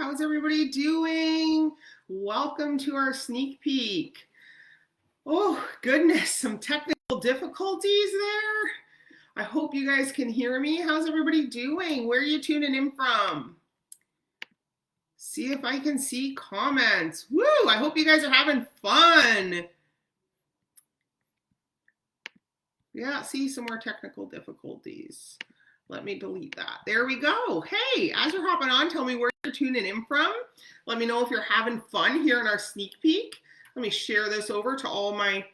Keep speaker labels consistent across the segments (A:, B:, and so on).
A: how's everybody doing? Welcome to our sneak peek. Oh, goodness, some technical difficulties there. I hope you guys can hear me. How's everybody doing? Where are you tuning in from? See if I can see comments. Woo, I hope you guys are having fun. Yeah, see some more technical difficulties. Let me delete that. There we go. Hey, as you're hopping on, tell me where you're tuning in from. Let me know if you're having fun here in our sneak peek. Let me share this over to all my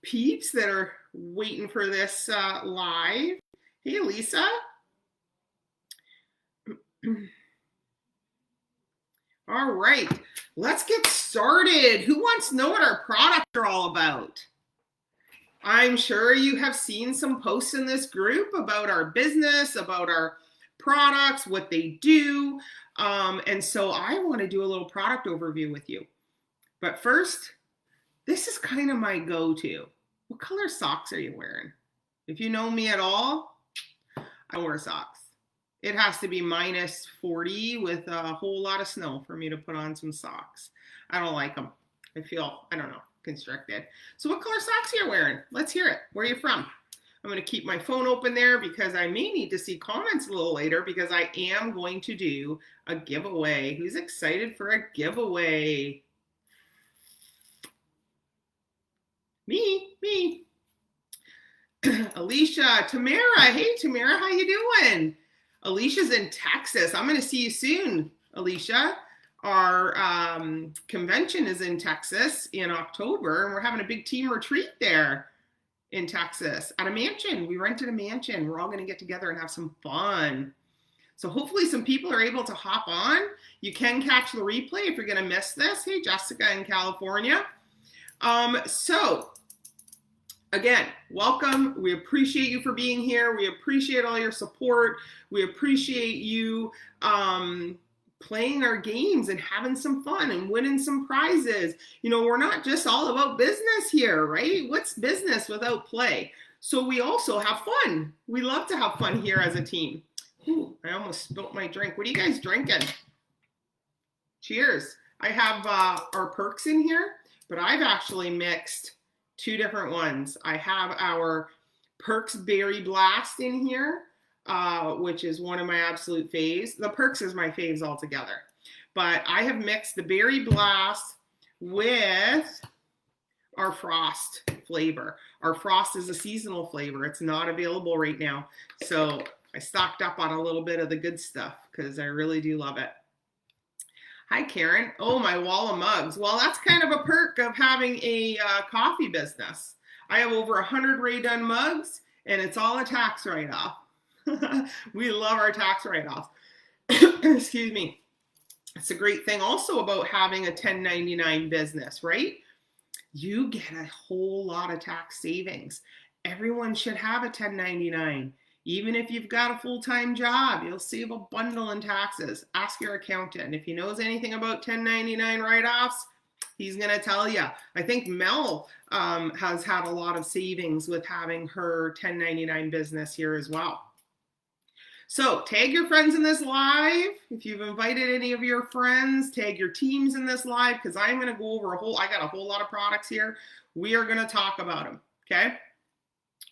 A: peeps that are waiting for this live. Hey, Lisa. All right, let's get started. Who wants to know what our products are all about? I'm sure you have seen some posts in this group about our business, about our products, what they do. And so I want to do a little product overview with you. But first, this is kind of my go-to. What color socks are you wearing? If you know me at all, I wear socks. It has to be minus 40 with a whole lot of snow for me to put on some socks. I don't like them. I feel, I don't know, constricted. So what color socks are you wearing? Let's hear it. Where are you from? I'm going to keep my phone open there because I may need to see comments a little later because I am going to do a giveaway. Who's excited for a giveaway? Me. Alicia, Tamara. Hey, Tamara, how you doing? Alicia's in Texas. I'm going to see you soon, Alicia. Our convention is in Texas in October, and we're having a big team retreat there in Texas at a mansion. We rented a mansion. We're all going to get together and have some fun. So hopefully some people are able to hop on. You can catch the replay if you're going to miss this. Hey, Jessica in California. So again, welcome. We appreciate you for being here. We appreciate all your support. We appreciate you playing our games and having some fun and winning some prizes. You know, we're not just all about business here, right? What's business without play? So we also have fun. We love to have fun here as a team. Ooh, I almost spilt my drink. What are you guys drinking? Cheers. I have our perks in here, but I've actually mixed two different ones. I have our Perks Berry Blast in here, which is one of my absolute faves. The Perks is my faves altogether. But I have mixed the Berry Blast with our Frost flavor. Our Frost is a seasonal flavor. It's not available right now. So I stocked up on a little bit of the good stuff because I really do love it. Hi, Karen. Oh, my wall of mugs. Well, that's kind of a perk of having a coffee business. I have over 100 Ray Dunn mugs, and it's all a tax write-off. We love our tax write-offs. Excuse me. It's a great thing also about having a 1099 business, right? You get a whole lot of tax savings. Everyone should have a 1099. Even if you've got a full-time job, you'll save a bundle in taxes. Ask your accountant. If he knows anything about 1099 write-offs, he's going to tell you. I think Mel has had a lot of savings with having her 1099 business here as well. So tag your friends in this live. If you've invited any of your friends, tag your teams in this live because I'm going to go over I got a whole lot of products here. We are going to talk about them, okay?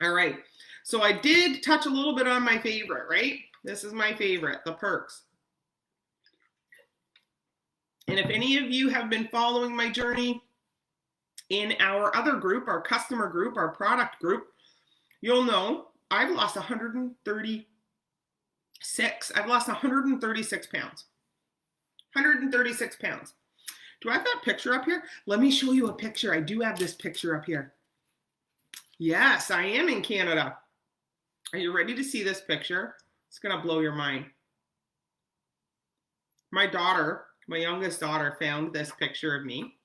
A: All right. So I did touch a little bit on my favorite, right? This is my favorite, the Perks. And if any of you have been following my journey in our other group, our customer group, our product group, you'll know I've lost 136 pounds. 136 pounds. Do I have that picture up here? Let me show you a picture. I do have this picture up here. Yes, I am in Canada. Are you ready to see this picture? It's going to blow your mind. My daughter, my youngest daughter, found this picture of me.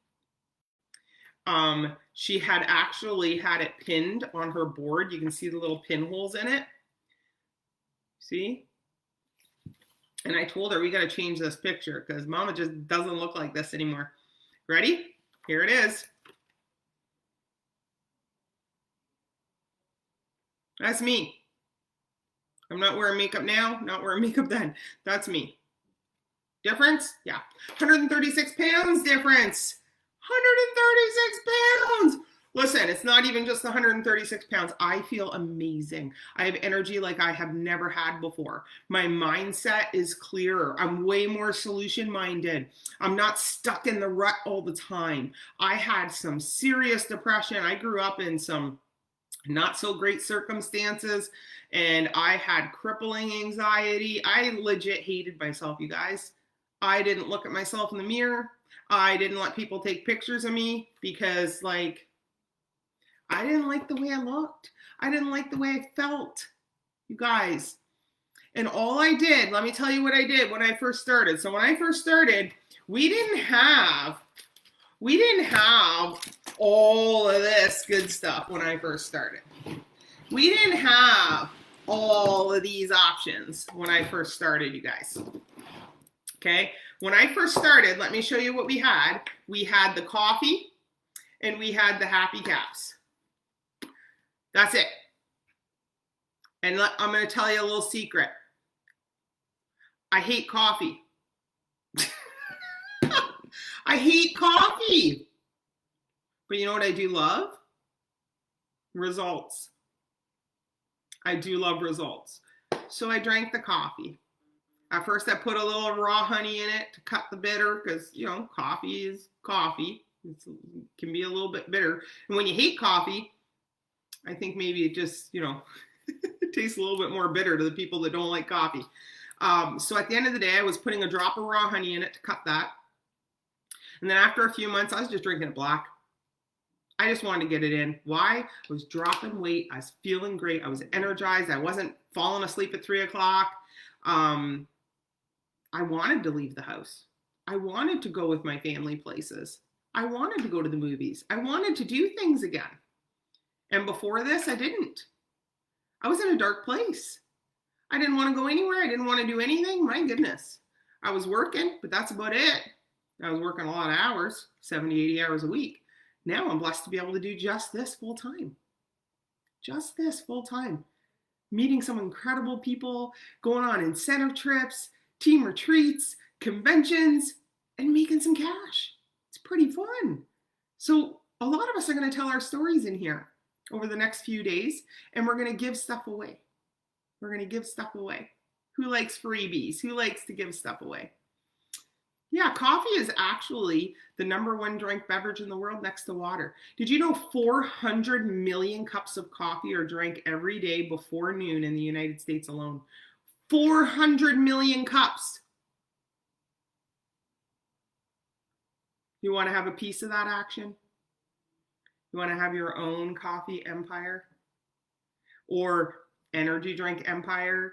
A: She had actually had it pinned on her board. You can see the little pinholes in it. See? And I told her we got to change this picture because Mama just doesn't look like this anymore. Ready? Here it is. That's me. I'm not wearing makeup now, not wearing makeup then. That's me. Difference? Yeah. 136 pounds difference. 136 pounds. Listen, it's not even just 136 pounds. I feel amazing. I have energy like I have never had before. My mindset is clearer. I'm way more solution minded. I'm not stuck in the rut all the time. I had some serious depression. I grew up in some not so great circumstances, and I had crippling anxiety. I legit hated myself, you guys. I didn't look at myself in the mirror. I didn't let people take pictures of me because, like, I didn't like the way I looked. I didn't like the way I felt, you guys. And all I did, let me tell you what I did when I first started. So when I first started, we didn't have all of this good stuff when I first started. We didn't have all of these options when I first started, you guys. Okay, when I first started, let me show you what we had. We had the coffee and we had the happy caps. That's it. And I'm going to tell you a little secret. I hate coffee. I hate coffee. But you know what I do love? Results. I do love results. So I drank the coffee. At first I put a little raw honey in it to cut the bitter because, you know, coffee is coffee. It can be a little bit bitter. And when you hate coffee, I think maybe it just, you know, it tastes a little bit more bitter to the people that don't like coffee. So at the end of the day, I was putting a drop of raw honey in it to cut that. And then after a few months, I was just drinking it black. I just wanted to get it in. Why? I was dropping weight. I was feeling great. I was energized. I wasn't falling asleep at 3 o'clock. I wanted to leave the house. I wanted to go with my family places. I wanted to go to the movies. I wanted to do things again. And before this, I didn't. I was in a dark place. I didn't want to go anywhere. I didn't want to do anything. My goodness. I was working, but that's about it. I was working a lot of hours, 70, 80 hours a week. Now I'm blessed to be able to do just this full time. Just this full time. Meeting some incredible people, going on incentive trips, team retreats, conventions, and making some cash. It's pretty fun. So a lot of us are going to tell our stories in here over the next few days, and we're going to give stuff away. We're going to give stuff away. Who likes freebies? Who likes to give stuff away? Yeah, coffee is actually the #1 drink beverage in the world next to water. Did you know 400 million cups of coffee are drank every day before noon in the United States alone? 400 million cups. You want to have a piece of that action? You want to have your own coffee empire? Or energy drink empire?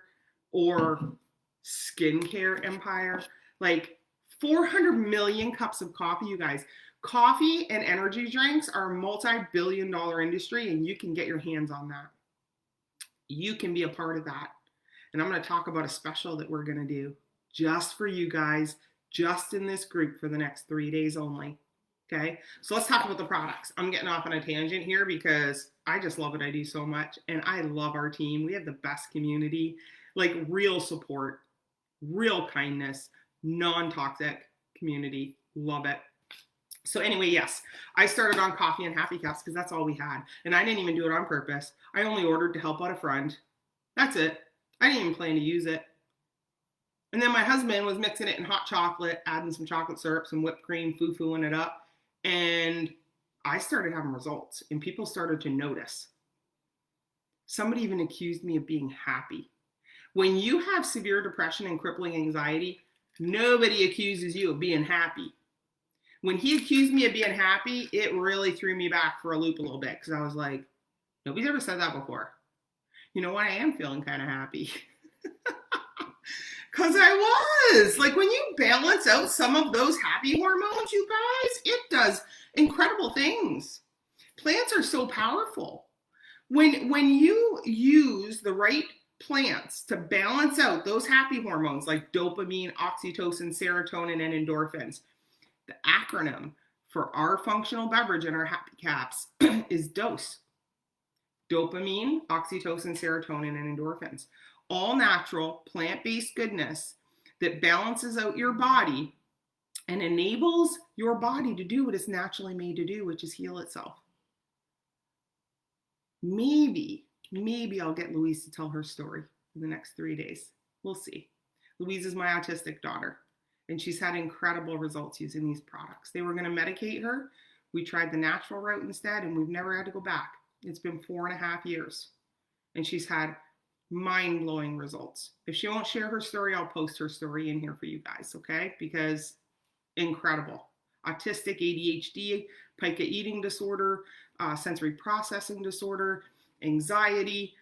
A: Or skincare empire? Like 400 million cups of coffee, you guys. Coffee and energy drinks are a multi-billion-dollar industry, and you can get your hands on that. You can be a part of that. And I'm going to talk about a special that we're going to do just for you guys, just in this group for the next 3 days only. Okay, so let's talk about the products. I'm getting off on a tangent here because I just love what I do so much, and I love our team. We have the best community, like real support, real kindness, non-toxic community. Love it. So anyway, yes, I started on coffee and happy cups because that's all we had. And I didn't even do it on purpose. I only ordered to help out a friend. That's it. I didn't even plan to use it. And then my husband was mixing it in hot chocolate, adding some chocolate syrup, some whipped cream, foo-fooing it up. And I started having results, and people started to notice. Somebody even accused me of being happy. When you have severe depression and crippling anxiety, nobody accuses you of being happy. When he accused me of being happy, it really threw me back for a loop a little bit because I was like, nobody's ever said that before. You know what? I am feeling kind of happy. Because I was. Like when you balance out some of those happy hormones, you guys, it does incredible things. Plants are so powerful. When you use the right plants to balance out those happy hormones like dopamine, oxytocin, serotonin, and endorphins, the acronym for our functional beverage and our happy caps is DOSE. Dopamine, oxytocin, serotonin, and endorphins. All natural, plant-based goodness that balances out your body and enables your body to do what it's naturally made to do, which is heal itself. Maybe I'll get Louise to tell her story in the next 3 days. We'll see. Louise is my autistic daughter, and she's had incredible results using these products. They were going to medicate her. We tried the natural route instead, and we've never had to go back. It's been 4.5 years, and she's had mind-blowing results. If she won't share her story, I'll post her story in here for you guys, okay? Because incredible. Autistic, ADHD, pica eating disorder, sensory processing disorder, anxiety.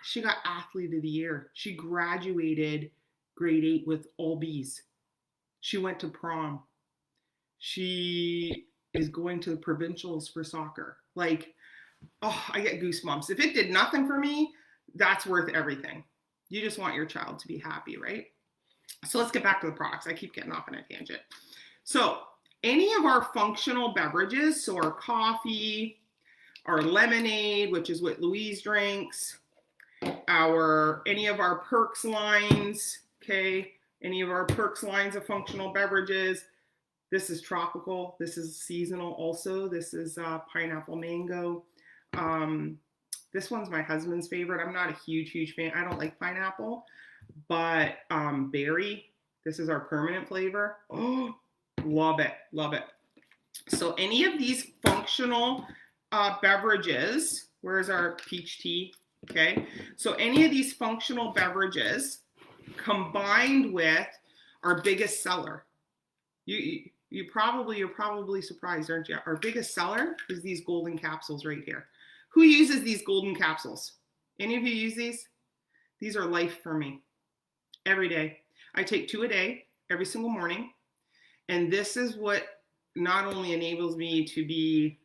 A: She got athlete of the year. She graduated grade 8 with all B's. She went to prom. She is going to the provincials for soccer. Like, oh, I get goosebumps. If it did nothing for me, that's worth everything. You just want your child to be happy, right? So let's get back to the products. I keep getting off on a tangent. So any of our functional beverages, so our coffee, our lemonade, which is what Louise drinks, any of our Perks lines, okay, any of our Perks lines of functional beverages. This is tropical. This is seasonal also. This is pineapple mango. This one's my husband's favorite. I'm not a huge fan. I don't like pineapple, but berry. This is our permanent flavor. Oh, love it. So any of these functional beverages, where's our peach tea? Okay, so any of these functional beverages combined with our biggest seller, you're probably surprised, aren't you? Our biggest seller is these golden capsules right here. Who uses these golden capsules? Any of you use these? These are life for me. Every day. I take 2 a day, every single morning. And this is what not only enables me to be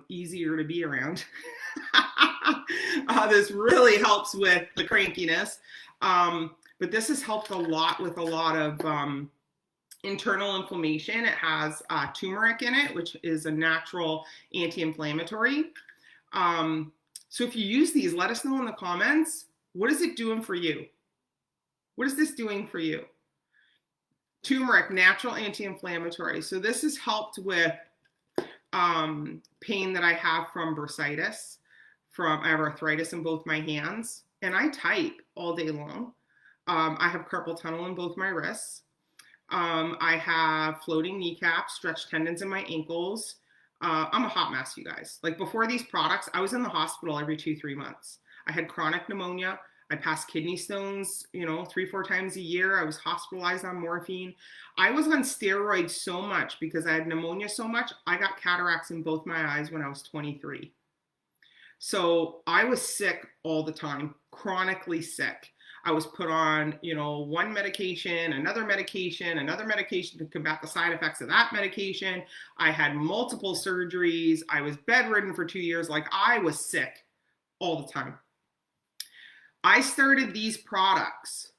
A: easier to be around. This really helps with the crankiness. But this has helped a lot with a lot of internal inflammation. It has turmeric in it, which is a natural anti-inflammatory. So if you use these, let us know in the comments, what is it doing for you? What is this doing for you? Turmeric, natural anti-inflammatory. So this has helped with pain that I have from bursitis. I have arthritis in both my hands, and I type all day long. I have carpal tunnel in both my wrists. I have floating kneecaps, stretched tendons in my ankles. I'm a hot mess, you guys. Like before these products, I was in the hospital every 2-3 months. I had chronic pneumonia. I passed kidney stones, 3-4 times a year. I was hospitalized on morphine. I was on steroids so much because I had pneumonia so much. I got cataracts in both my eyes when I was 23. So I was sick all the time, chronically sick. I was put on, one medication, another medication to combat the side effects of that medication. I had multiple surgeries. I was bedridden for 2 years. Like I was sick all the time. I started these products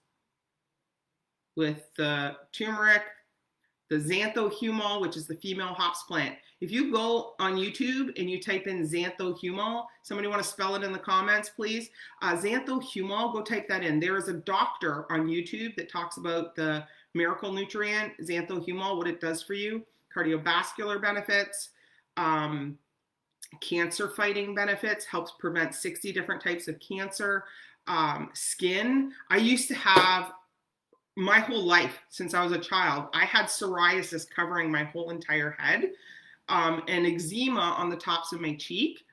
A: with the turmeric, the xanthohumol, which is the female hops plant. If you go on YouTube and you type in xanthohumol, somebody want to spell it in the comments, please? Xanthohumol, go type that in. There is a doctor on YouTube that talks about the miracle nutrient, xanthohumol, what it does for you, cardiovascular benefits, cancer fighting benefits, helps prevent 60 different types of cancer, skin. I used to have my whole life since I was a child, I had psoriasis covering my whole entire head, and eczema on the tops of my cheek.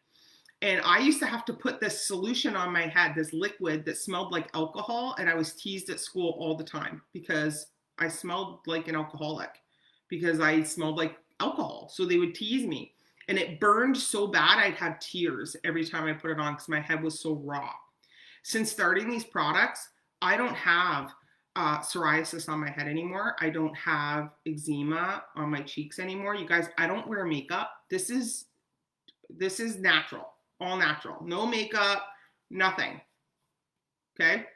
A: And I used to have to put this solution on my head, this liquid that smelled like alcohol. And I was teased at school all the time because I smelled like an alcoholic, because I smelled like alcohol. So they would tease me. And it burned so bad, I'd have tears every time I put it on because my head was so raw. Since starting these products, I don't have psoriasis on my head anymore. I don't have eczema on my cheeks anymore. You guys, I don't wear makeup. This is natural, all natural. No makeup, nothing. Okay.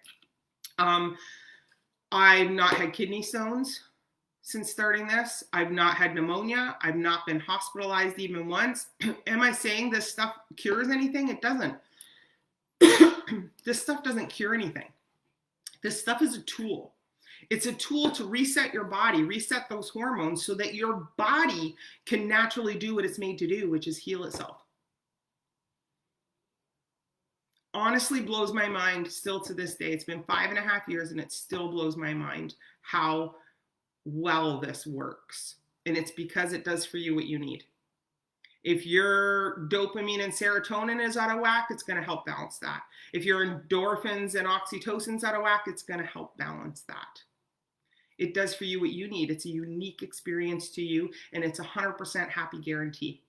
A: I've not had kidney stones since starting this. I've not had pneumonia. I've not been hospitalized even once. Am I saying this stuff cures anything? It doesn't. This stuff doesn't cure anything. This stuff is a tool. It's a tool to reset your body, reset those hormones so that your body can naturally do what it's made to do, which is heal itself. Honestly blows my mind still to this day. It's been 5.5 years and it still blows my mind how well this works. And it's because it does for you what you need. If your dopamine and serotonin is out of whack, it's going to help balance that. If your endorphins and oxytocin's out of whack, it's going to help balance that. It does for you what you need. It's a unique experience to you, and it's 100% happy guarantee.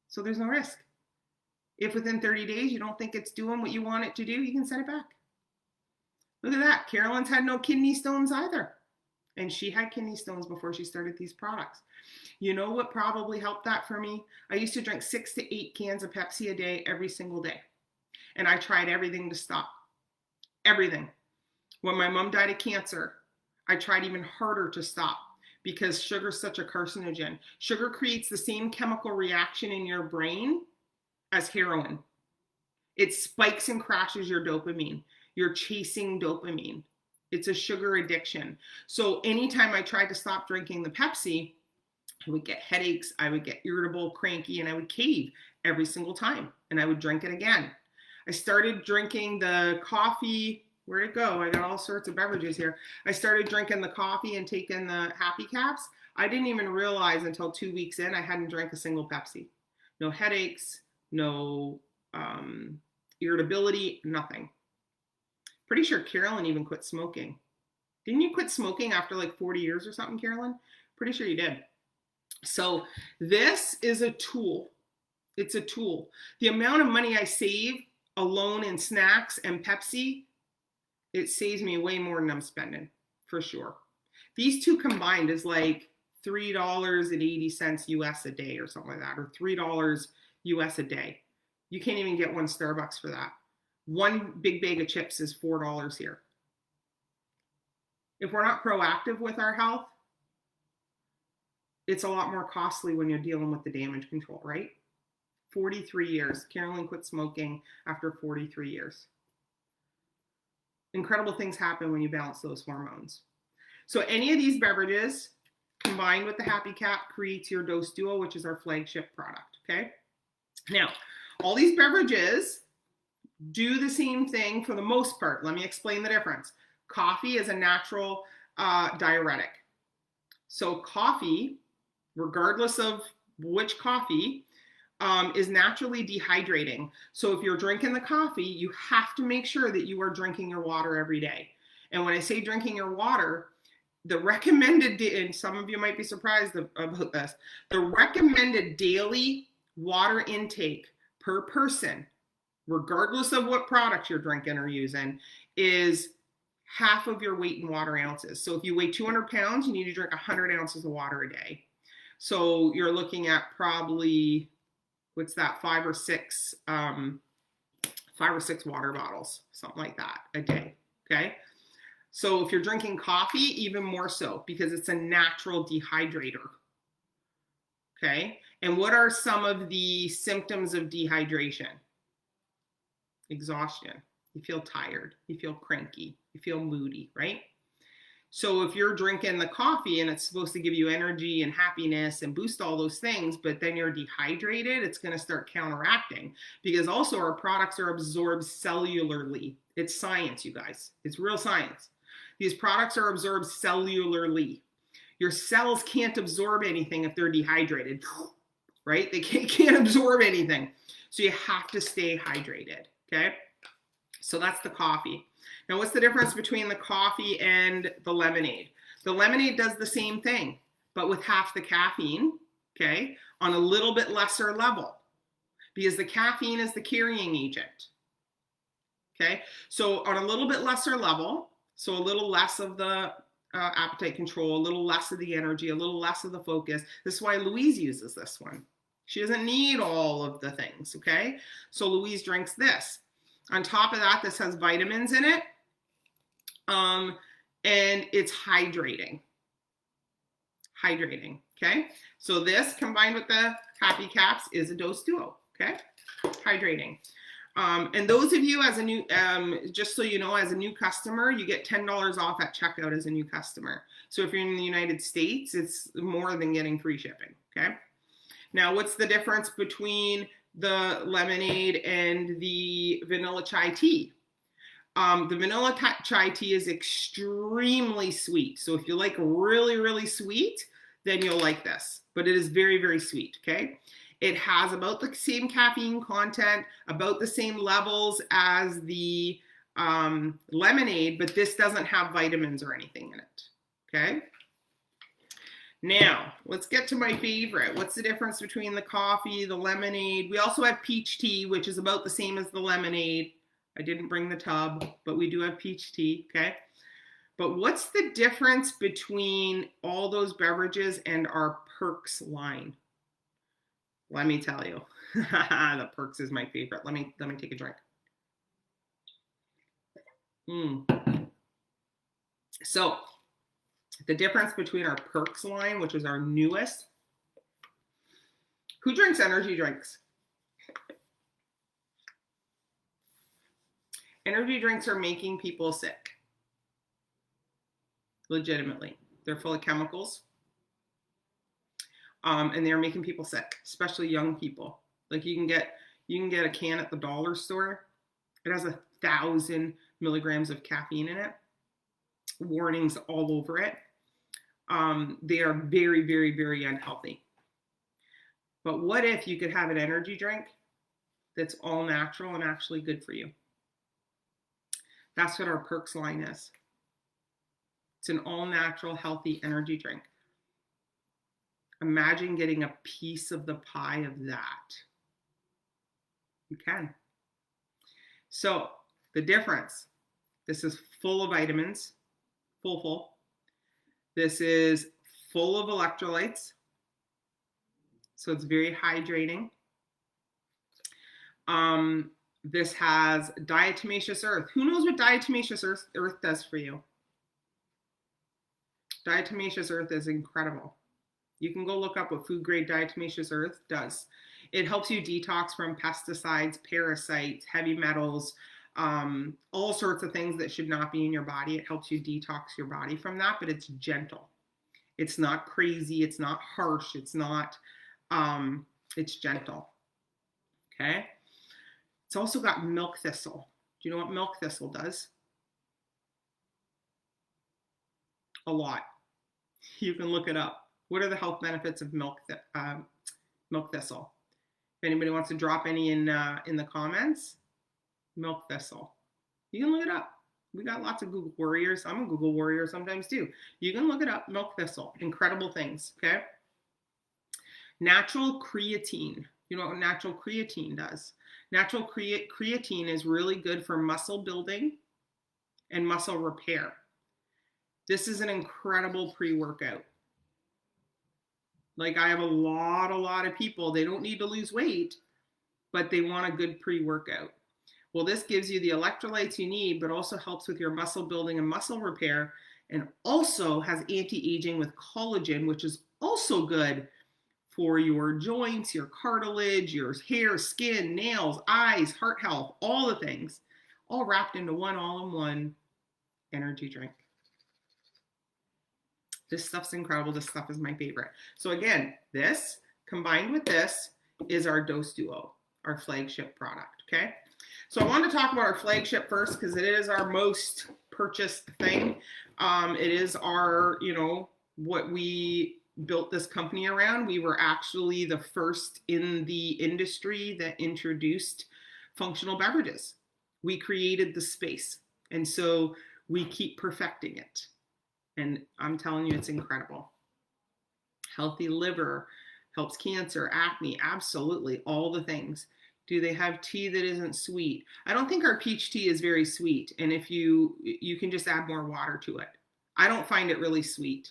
A: So there's no risk. If within 30 days you don't think it's doing what you want it to do, you can send it back. Look at that. Carolyn's had no kidney stones either. And she had kidney stones before she started these products. You know what probably helped that for me? I used to drink 6 to 8 cans of Pepsi a day every single day. And I tried everything to stop. Everything. When my mom died of cancer, I tried even harder to stop because sugar is such a carcinogen. Sugar creates the same chemical reaction in your brain as heroin. It spikes and crashes your dopamine. You're chasing dopamine. It's a sugar addiction. So anytime I tried to stop drinking the Pepsi, I would get headaches, I would get irritable, cranky, and I would cave every single time. And I would drink it again. I started drinking the coffee. Where'd it go? I got all sorts of beverages here. I started drinking the coffee and taking the Happy Caps. I didn't even realize until 2 weeks in I hadn't drank a single Pepsi. No headaches, no irritability, nothing. Pretty sure Carolyn even quit smoking. Didn't you quit smoking after like 40 years or something, Carolyn? Pretty sure you did. So this is a tool. It's a tool. The amount of money I save alone in snacks and Pepsi, it saves me way more than I'm spending, for sure. These two combined is like $3.80 US a day or something like that, or $3 US a day. You can't even get one Starbucks for that. One big bag of chips is $4 here. If we're not proactive with our health, it's a lot more costly when you're dealing with the damage control, right? 43 years. Carolyn quit smoking after 43 years. Incredible things happen when you balance those hormones. So any of these beverages combined with the Happy Cap creates your Dose Duo, which is our flagship product, okay? Now, all these beverages do the same thing for the most part. Let me explain the difference. Coffee is a natural diuretic. So coffee, regardless of which coffee, is naturally dehydrating. So if you're drinking the coffee, you have to make sure that you are drinking your water every day. And when I say drinking your water, the recommended, and some of you might be surprised about this, the recommended daily water intake per person, regardless of what product you're drinking or using, is half of your weight in water ounces. So if you weigh 200 pounds, you need to drink 100 ounces of water a day. So you're looking at probably, what's that, 5 or 6 water bottles, something like that a day, okay? So if you're drinking coffee, even more so, because it's a natural dehydrator, okay? And what are some of the symptoms of dehydration? Exhaustion. You feel tired, you feel cranky, you feel moody, right? So if you're drinking the coffee and it's supposed to give you energy and happiness and boost all those things, but then you're dehydrated, it's going to start counteracting, because also our products are absorbed cellularly. It's science, you guys. It's real science. These products are absorbed cellularly. Your cells can't absorb anything if they're dehydrated, right? They can't absorb anything. So you have to stay hydrated, okay? So that's the coffee. Now, what's the difference between the coffee and the lemonade? The lemonade does the same thing, but with half the caffeine, okay, on a little bit lesser level, because the caffeine is the carrying agent, okay? So on a little bit lesser level, so a little less of the appetite control, a little less of the energy, a little less of the focus. This is why Louise uses this one. She doesn't need all of the things, okay? So Louise drinks this. On top of that, this has vitamins in it, and it's hydrating. Hydrating, okay? So this combined with the Happy Caps is a Dose Duo, okay? Hydrating. And those of you as a new, just so you know, as a new customer, you get $10 off at checkout as a new customer. So if you're in the United States, it's more than getting free shipping, okay? Now, what's the difference between the lemonade and the vanilla chai tea? The vanilla chai tea is extremely sweet. So if you like really, really sweet, then you'll like this. But it is very, very sweet, okay? It has about the same caffeine content, about the same levels as the lemonade, but this doesn't have vitamins or anything in it, okay? Now, let's get to my favorite. What's the difference between the coffee, the lemonade? We also have peach tea, which is about the same as the lemonade. I didn't bring the tub, but we do have peach tea, okay? But what's the difference between all those beverages and our Perks line? Let me tell you. The Perks is my favorite. Let me take a drink. So, the difference between our Perks line, which is our newest. Who drinks energy drinks? Energy drinks are making people sick. Legitimately. They're full of chemicals. And they're making people sick, especially young people. Like you can get a can at the dollar store. It has 1,000 milligrams of caffeine in it. Warnings all over it. They are very, very, very unhealthy. But what if you could have an energy drink that's all natural and actually good for you? That's what our Perks line is. It's an all natural, healthy energy drink. Imagine getting a piece of the pie of that. You can. So the difference, this is full of vitamins, full. This is full of electrolytes. So it's very hydrating. This has diatomaceous earth. Who knows what diatomaceous earth does for you? Diatomaceous earth is incredible. You can go look up what food grade diatomaceous earth does. It helps you detox from pesticides, parasites, heavy metals, all sorts of things that should not be in your body. It helps you detox your body from that, but it's gentle. It's not crazy. It's not harsh. It's not, it's gentle. Okay. It's also got milk thistle. Do you know what milk thistle does? A lot. You can look it up. What are the health benefits of milk thistle? If anybody wants to drop any in the comments, milk thistle. You can look it up. We got lots of Google warriors. I'm a Google warrior sometimes too. You can look it up, milk thistle. Incredible things, okay? Natural creatine. You know what natural creatine does? Natural creatine is really good for muscle building and muscle repair. This is an incredible pre-workout. Like I have a lot of people, they don't need to lose weight, but they want a good pre-workout. Well, this gives you the electrolytes you need, but also helps with your muscle building and muscle repair, and also has anti-aging with collagen, which is also good for your joints, your cartilage, your hair, skin, nails, eyes, heart health, all the things, all wrapped into one all-in-one energy drink. This stuff's incredible. This stuff is my favorite. So again, this combined with this is our Dose Duo, our flagship product, okay? So I want to talk about our flagship first because it is our most purchased thing. It is our, what we built this company around. We were actually the first in the industry that introduced functional beverages. We created the space. And so we keep perfecting it. And I'm telling you, it's incredible. Healthy liver, helps cancer, acne, absolutely, all the things. Do they have tea that isn't sweet? I don't think our peach tea is very sweet. And if you can just add more water to it. I don't find it really sweet.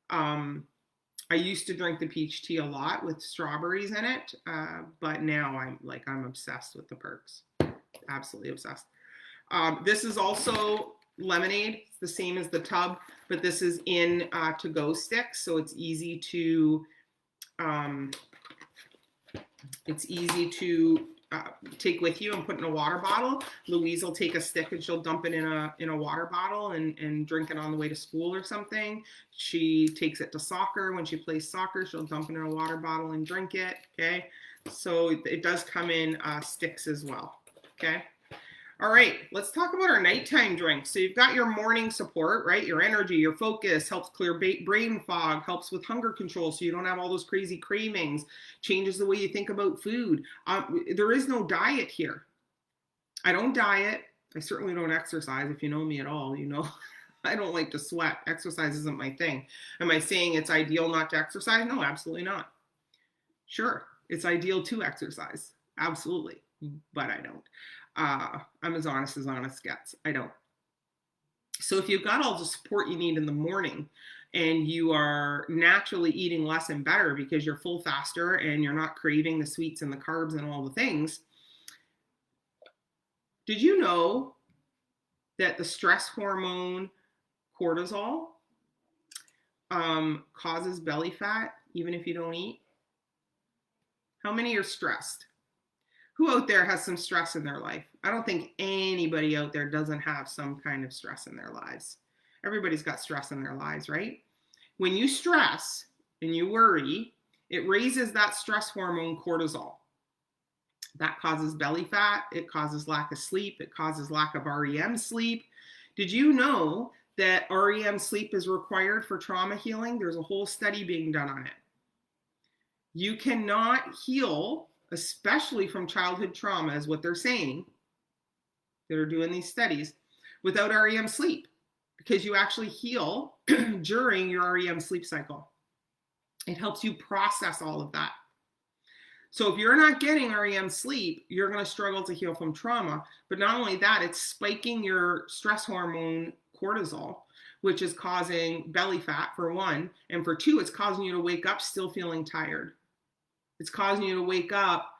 A: I used to drink the peach tea a lot with strawberries in it. But now I'm obsessed with the Perks. Absolutely obsessed. This is also lemonade. It's the same as the tub, but this is in to-go sticks, so it's easy to take with you and put in a water bottle. Louise will take a stick and she'll dump it in a water bottle and drink it on the way to school or something. She takes it to soccer. When she plays soccer, she'll dump it in a water bottle and drink it. Okay, so it does come in sticks as well. Okay. All right, let's talk about our nighttime drinks. So you've got your morning support, right? Your energy, your focus, helps clear brain fog, helps with hunger control so you don't have all those crazy cravings, changes the way you think about food. There is no diet here. I don't diet. I certainly don't exercise. If you know me at all, you know I don't like to sweat. Exercise isn't my thing. Am I saying it's ideal not to exercise? No, absolutely not. Sure, it's ideal to exercise. Absolutely, but I don't. I'm as honest gets. I don't. So if you've got all the support you need in the morning and you are naturally eating less and better because you're full faster and you're not craving the sweets and the carbs and all the things, did you know that the stress hormone cortisol causes belly fat even if you don't eat? How many are stressed? Who out there has some stress in their life? I don't think anybody out there doesn't have some kind of stress in their lives. Everybody's got stress in their lives, right? When you stress and you worry, it raises that stress hormone cortisol. That causes belly fat. It causes lack of sleep. It causes lack of REM sleep. Did you know that REM sleep is required for trauma healing? There's a whole study being done on it. You cannot heal, especially from childhood trauma, is what they're saying. They're doing these studies without REM sleep because you actually heal during your REM sleep cycle. It helps you process all of that. So if you're not getting REM sleep, you're going to struggle to heal from trauma. But not only that, it's spiking your stress hormone cortisol, which is causing belly fat for one. And for two, it's causing you to wake up still feeling tired. It's causing you to wake up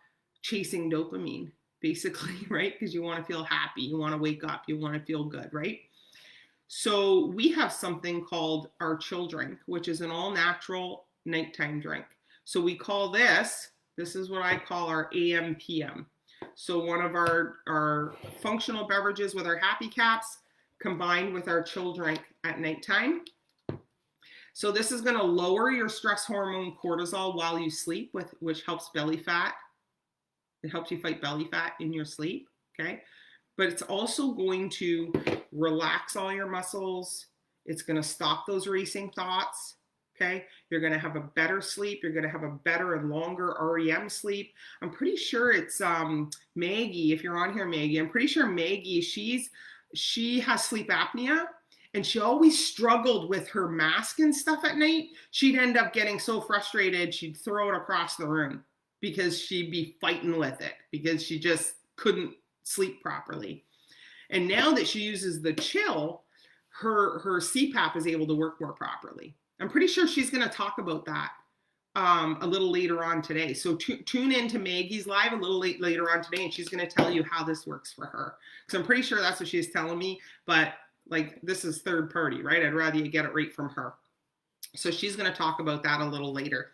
A: chasing dopamine, basically, right? Because you want to feel happy. You want to wake up. You want to feel good, right? So we have something called our chill drink, which is an all-natural nighttime drink. So we call this is what I call our AM PM. So one of our functional beverages with our happy caps combined with our chill drink at nighttime. So this is going to lower your stress hormone cortisol while you sleep, which helps belly fat. It helps you fight belly fat in your sleep, okay? But it's also going to relax all your muscles. It's going to stop those racing thoughts, okay? You're going to have a better sleep. You're going to have a better and longer REM sleep. I'm pretty sure it's Maggie, if you're on here, Maggie. I'm pretty sure Maggie, she has sleep apnea. And she always struggled with her mask and stuff at night. She'd end up getting so frustrated, she'd throw it across the room because she'd be fighting with it because she just couldn't sleep properly. And now that she uses the chill, her CPAP is able to work more properly. I'm pretty sure she's going to talk about that a little later on today. So tune into Maggie's live a little later on today, and she's going to tell you how this works for her. Because I'm pretty sure that's what she's telling me, but like this is third party, right? I'd rather you get it right from her. So she's going to talk about that a little later.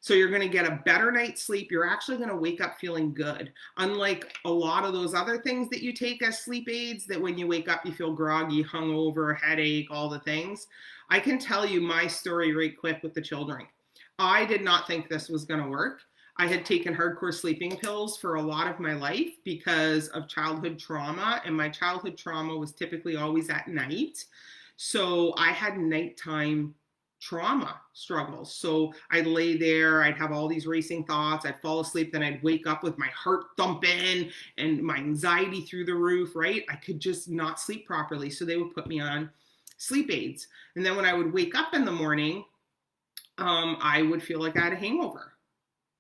A: So you're going to get a better night's sleep. You're actually going to wake up feeling good. Unlike a lot of those other things that you take as sleep aids, that when you wake up, you feel groggy, hungover, headache, all the things. I can tell you my story right quick with the chill drink. I did not think this was going to work. I had taken hardcore sleeping pills for a lot of my life because of childhood trauma, and my childhood trauma was typically always at night. So I had nighttime trauma struggles. So I'd lay there, I'd have all these racing thoughts, I'd fall asleep, then I'd wake up with my heart thumping and my anxiety through the roof, right? I could just not sleep properly. So they would put me on sleep aids. And then when I would wake up in the morning, I would feel like I had a hangover.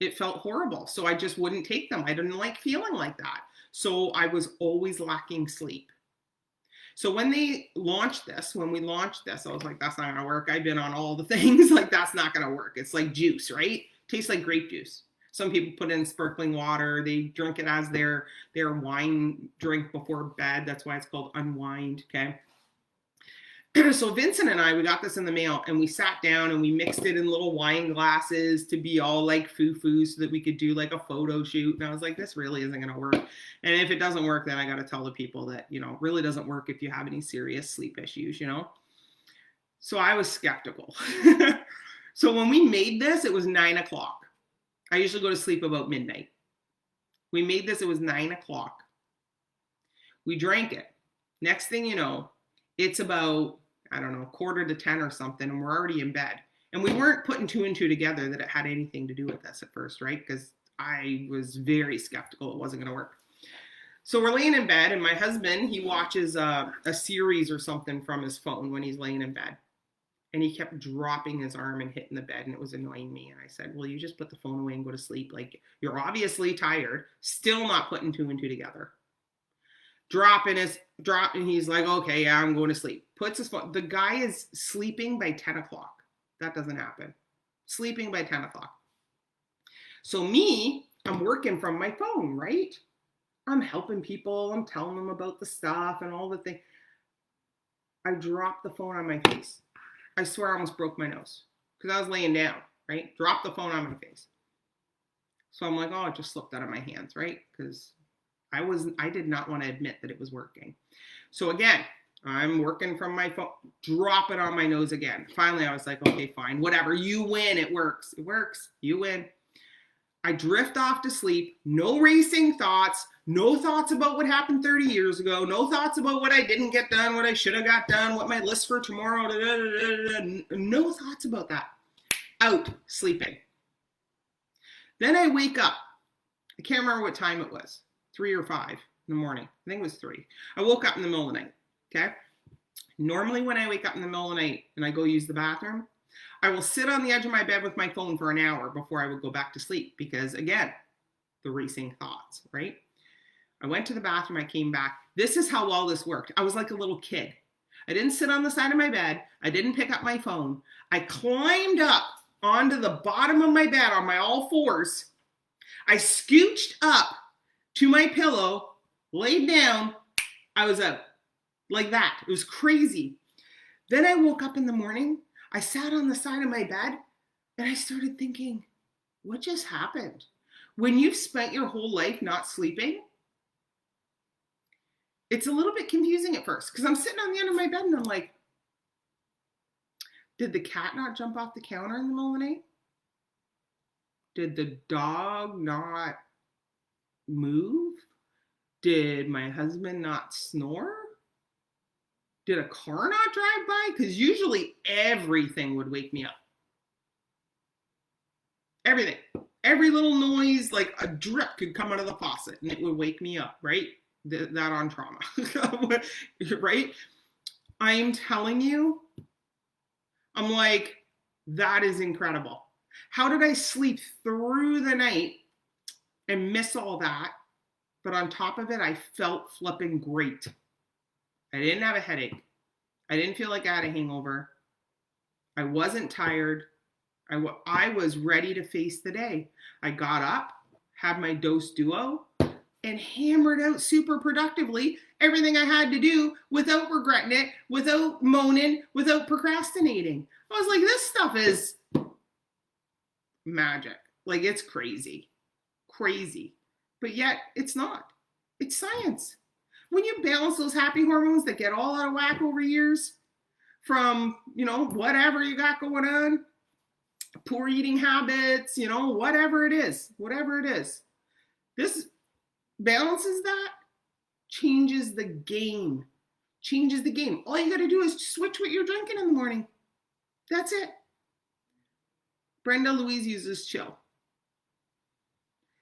A: It felt horrible. So I just wouldn't take them. I didn't like feeling like that. So I was always lacking sleep. So when we launched this, I was like, that's not going to work. I've been on all the things. Like, that's not going to work. It's like juice, right? Tastes like grape juice. Some people put in sparkling water. They drink it as their wine drink before bed. That's why it's called Unwind, okay? So Vincent and I, we got this in the mail, and we sat down and we mixed it in little wine glasses to be all like foo-foo so that we could do like a photo shoot. And I was like, this really isn't going to work. And if it doesn't work, then I got to tell the people that, you know, it really doesn't work if you have any serious sleep issues, you know? So I was skeptical. So when we made this, it was 9 o'clock. I usually go to sleep about midnight. We made this, it was 9 o'clock. We drank it. Next thing you know, it's about, I don't know, 9:45 or something, and we're already in bed. And we weren't putting two and two together that it had anything to do with this at first, right? Because I was very skeptical it wasn't going to work. So we're laying in bed, and my husband, he watches a series or something from his phone when he's laying in bed. And he kept dropping his arm and hitting the bed, and it was annoying me. And I said, well, you just put the phone away and go to sleep. Like, you're obviously tired, still not putting two and two together. And he's like, okay, yeah, I'm going to sleep. Puts his phone. The guy is sleeping by 10 o'clock. That doesn't happen. Sleeping by 10 o'clock. So me, I'm working from my phone, right? I'm helping people. I'm telling them about the stuff and all the things. I dropped the phone on my face. I swear I almost broke my nose because I was laying down, right? Dropped the phone on my face. So I'm like, oh, it just slipped out of my hands, right? Because I did not want to admit that it was working. So again, I'm working from my phone, drop it on my nose again. Finally, I was like, okay, fine, whatever. You win. It works. It works. You win. I drift off to sleep. No racing thoughts. No thoughts about what happened 30 years ago. No thoughts about what I didn't get done, what I should have got done, what my list for tomorrow. No thoughts about that. Out sleeping. Then I wake up. I can't remember what time it was. 3 or 5 in the morning. I think it was 3. I woke up in the middle of the night. Okay. Normally when I wake up in the middle of the night and I go use the bathroom, I will sit on the edge of my bed with my phone for an hour before I would go back to sleep because, again, the racing thoughts, right? I went to the bathroom. I came back. This is how well this worked. I was like a little kid. I didn't sit on the side of my bed. I didn't pick up my phone. I climbed up onto the bottom of my bed on my all fours. I scooched up to my pillow, laid down. I was up like that. It was crazy. Then I woke up in the morning. I sat on the side of my bed and I started thinking, what just happened? When you've spent your whole life not sleeping, it's a little bit confusing at first because I'm sitting on the end of my bed and I'm like, did the cat not jump off the counter in the middle of the night? Did the dog not move? Did my husband not snore? Did a car not drive by? Because usually everything would wake me up. Everything. Every little noise, like a drip could come out of the faucet and it would wake me up, right? That on trauma, right? I'm telling you, I'm like, that is incredible. How did I sleep through the night and miss all that? But on top of it, I felt flipping great. I didn't have a headache. I didn't feel like I had a hangover. I wasn't tired. I was ready to face the day. I got up, had my dose duo, and hammered out super productively everything I had to do without regretting it, without moaning, without procrastinating. I was like, this stuff is magic. Like, it's crazy. Crazy. But yet, it's not. It's science. When you balance those happy hormones that get all out of whack over years from, whatever you got going on, poor eating habits, whatever it is, this balances that, changes the game. All you got to do is switch what you're drinking in the morning. That's it. Brenda Louise uses chill.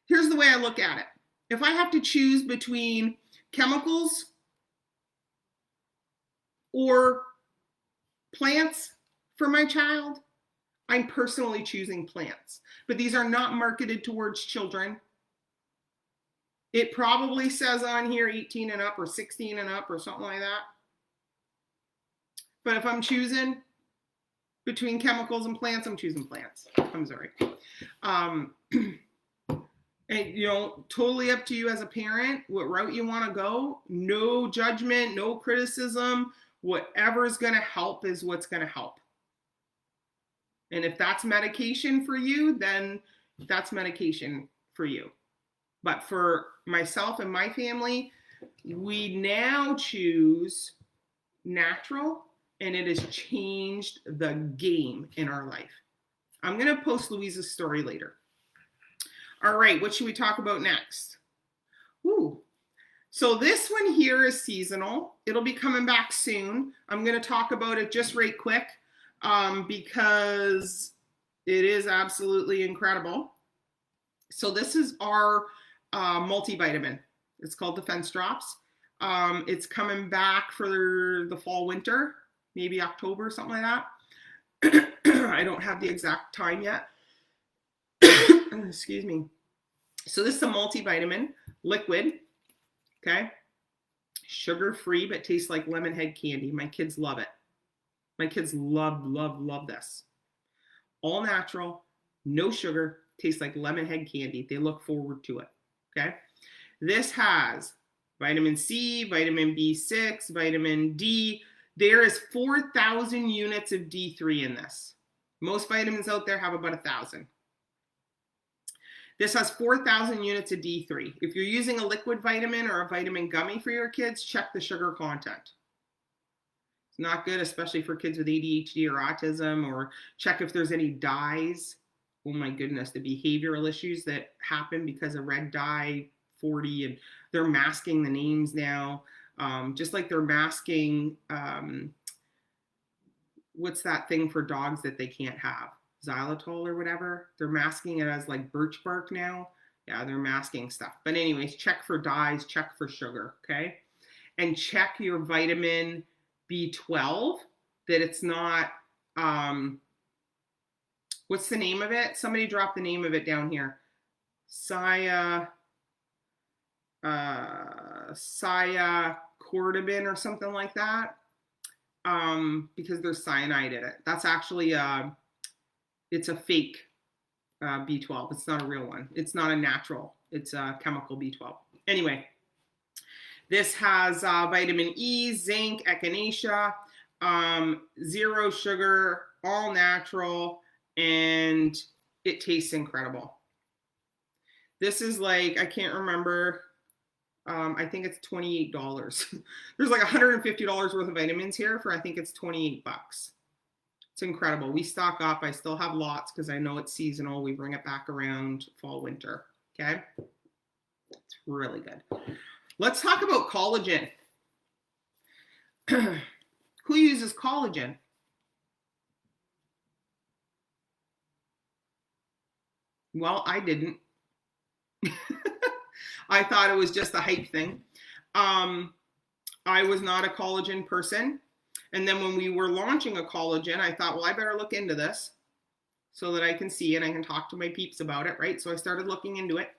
A: Here's the way I look at it. If I have to choose between chemicals or plants for my child, I'm personally choosing plants. But these are not marketed towards children. It probably says on here 18 and up or 16 and up or something like that. But if I'm choosing between chemicals and plants, I'm choosing plants. I'm sorry. And, totally up to you as a parent, what route you want to go. No judgment, no criticism. Whatever's going to help is what's going to help. And if that's medication for you, then that's medication for you. But for myself and my family, we now choose natural, and it has changed the game in our life. I'm going to post Louise's story later. All right, what should we talk about next? Ooh. So this one here is seasonal. It'll be coming back soon. I'm going to talk about it just right quick because it is absolutely incredible. So this is our multivitamin. It's called Defense Drops. It's coming back for the fall, winter, maybe October, something like that. I don't have the exact time yet. Excuse me. So this is a multivitamin liquid. Okay. Sugar-free, but tastes like lemon head candy. My kids love it. My kids love this. All natural, no sugar, tastes like lemon head candy. They look forward to it. Okay. This has vitamin C, vitamin B6, vitamin D. There is 4,000 units of D3 in this. Most vitamins out there have about 1,000. This has 4,000 units of D3. If you're using a liquid vitamin or a vitamin gummy for your kids, check the sugar content. It's not good, especially for kids with ADHD or autism, or check if there's any dyes. Oh my goodness, the behavioral issues that happen because of red dye 40, and they're masking the names now. Just like they're masking, what's that thing for dogs that they can't have? Xylitol or whatever. They're masking it as like birch bark now. Yeah, they're masking stuff. But anyways, check for dyes, check for sugar, okay? And check your vitamin B12, that it's not, what's the name of it? Somebody drop the name of it down here. Cordobin or something like that. Because there's cyanide in it. That's actually it's a fake B12. It's not a real one. It's not a natural. It's a chemical B12. Anyway, this has vitamin E, zinc, echinacea, zero sugar, all natural, and it tastes incredible. This is like, I can't remember. I think it's $28. There's like $150 worth of vitamins here for, I think it's 28 bucks. It's incredible. We stock up. I still have lots because I know it's seasonal. We bring it back around fall, winter. Okay. It's really good. Let's talk about collagen. Who uses collagen? Well, I didn't. I thought it was just a hype thing. I was not a collagen person. And then when we were launching a collagen, I thought, well, I better look into this so that I can see and I can talk to my peeps about it, right? So I started looking into it.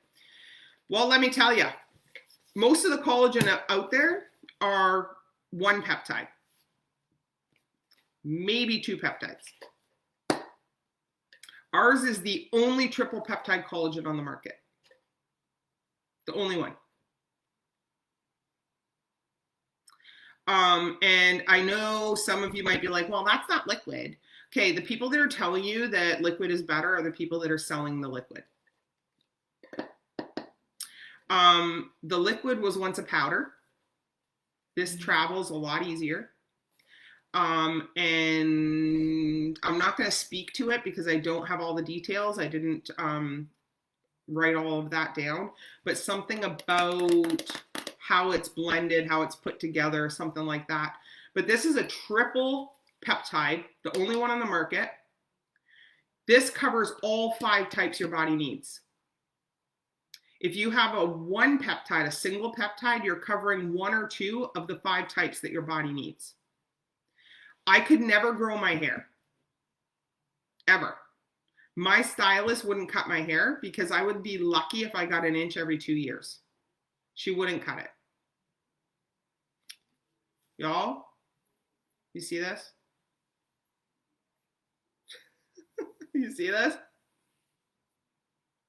A: Well, let me tell you, most of the collagen out there are one peptide, maybe two peptides. Ours is the only triple peptide collagen on the market. The only one. And I know some of you might be like, well, that's not liquid. Okay, the people that are telling you that liquid is better are the people that are selling the liquid. The liquid was once a powder. This travels a lot easier. And I'm not going to speak to it because I don't have all the details. I didn't write all of that down, but something about how it's blended, how it's put together, something like that. But this is a triple peptide, the only one on the market. This covers all 5 types your body needs. If you have a one peptide, a single peptide, you're covering 1 or 2 of the 5 types that your body needs. I could never grow my hair, ever. My stylist wouldn't cut my hair because I would be lucky if I got an inch every 2 years. She wouldn't cut it. Y'all, you see this? You see this?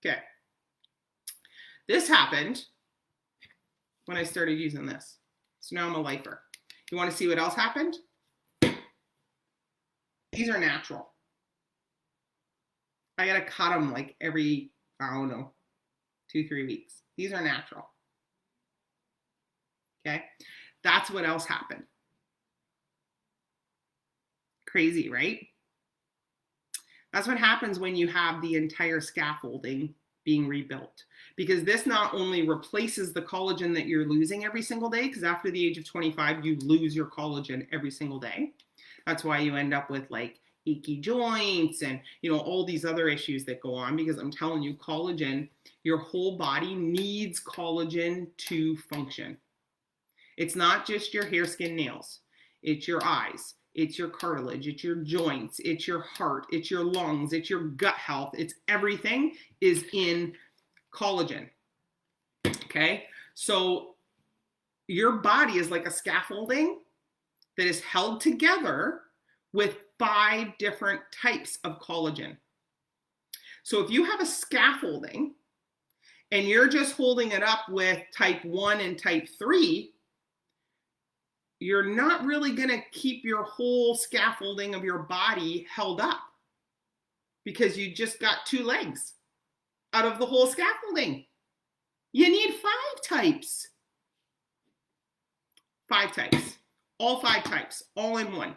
A: Okay. This happened when I started using this. So now I'm a lifer. You want to see what else happened? These are natural. I got to cut them like every, I don't know, 2-3 weeks. These are natural. Okay. That's what else happened. Crazy, right? That's what happens when you have the entire scaffolding being rebuilt, because this not only replaces the collagen that you're losing every single day, because after the age of 25, you lose your collagen every single day. That's why you end up with like achy joints and, you know, all these other issues that go on, because I'm telling you, collagen, your whole body needs collagen to function. It's not just your hair, skin, nails. It's your eyes. It's your cartilage. It's your joints. It's your heart. It's your lungs. It's your gut health. It's everything is in collagen. Okay? So your body is like a scaffolding that is held together with 5 different types of collagen. So if you have a scaffolding and you're just holding it up with type 1 and type 3, you're not really going to keep your whole scaffolding of your body held up, because you just got 2 legs out of the whole scaffolding. You need 5 types. 5 types. All 5 types, all in one.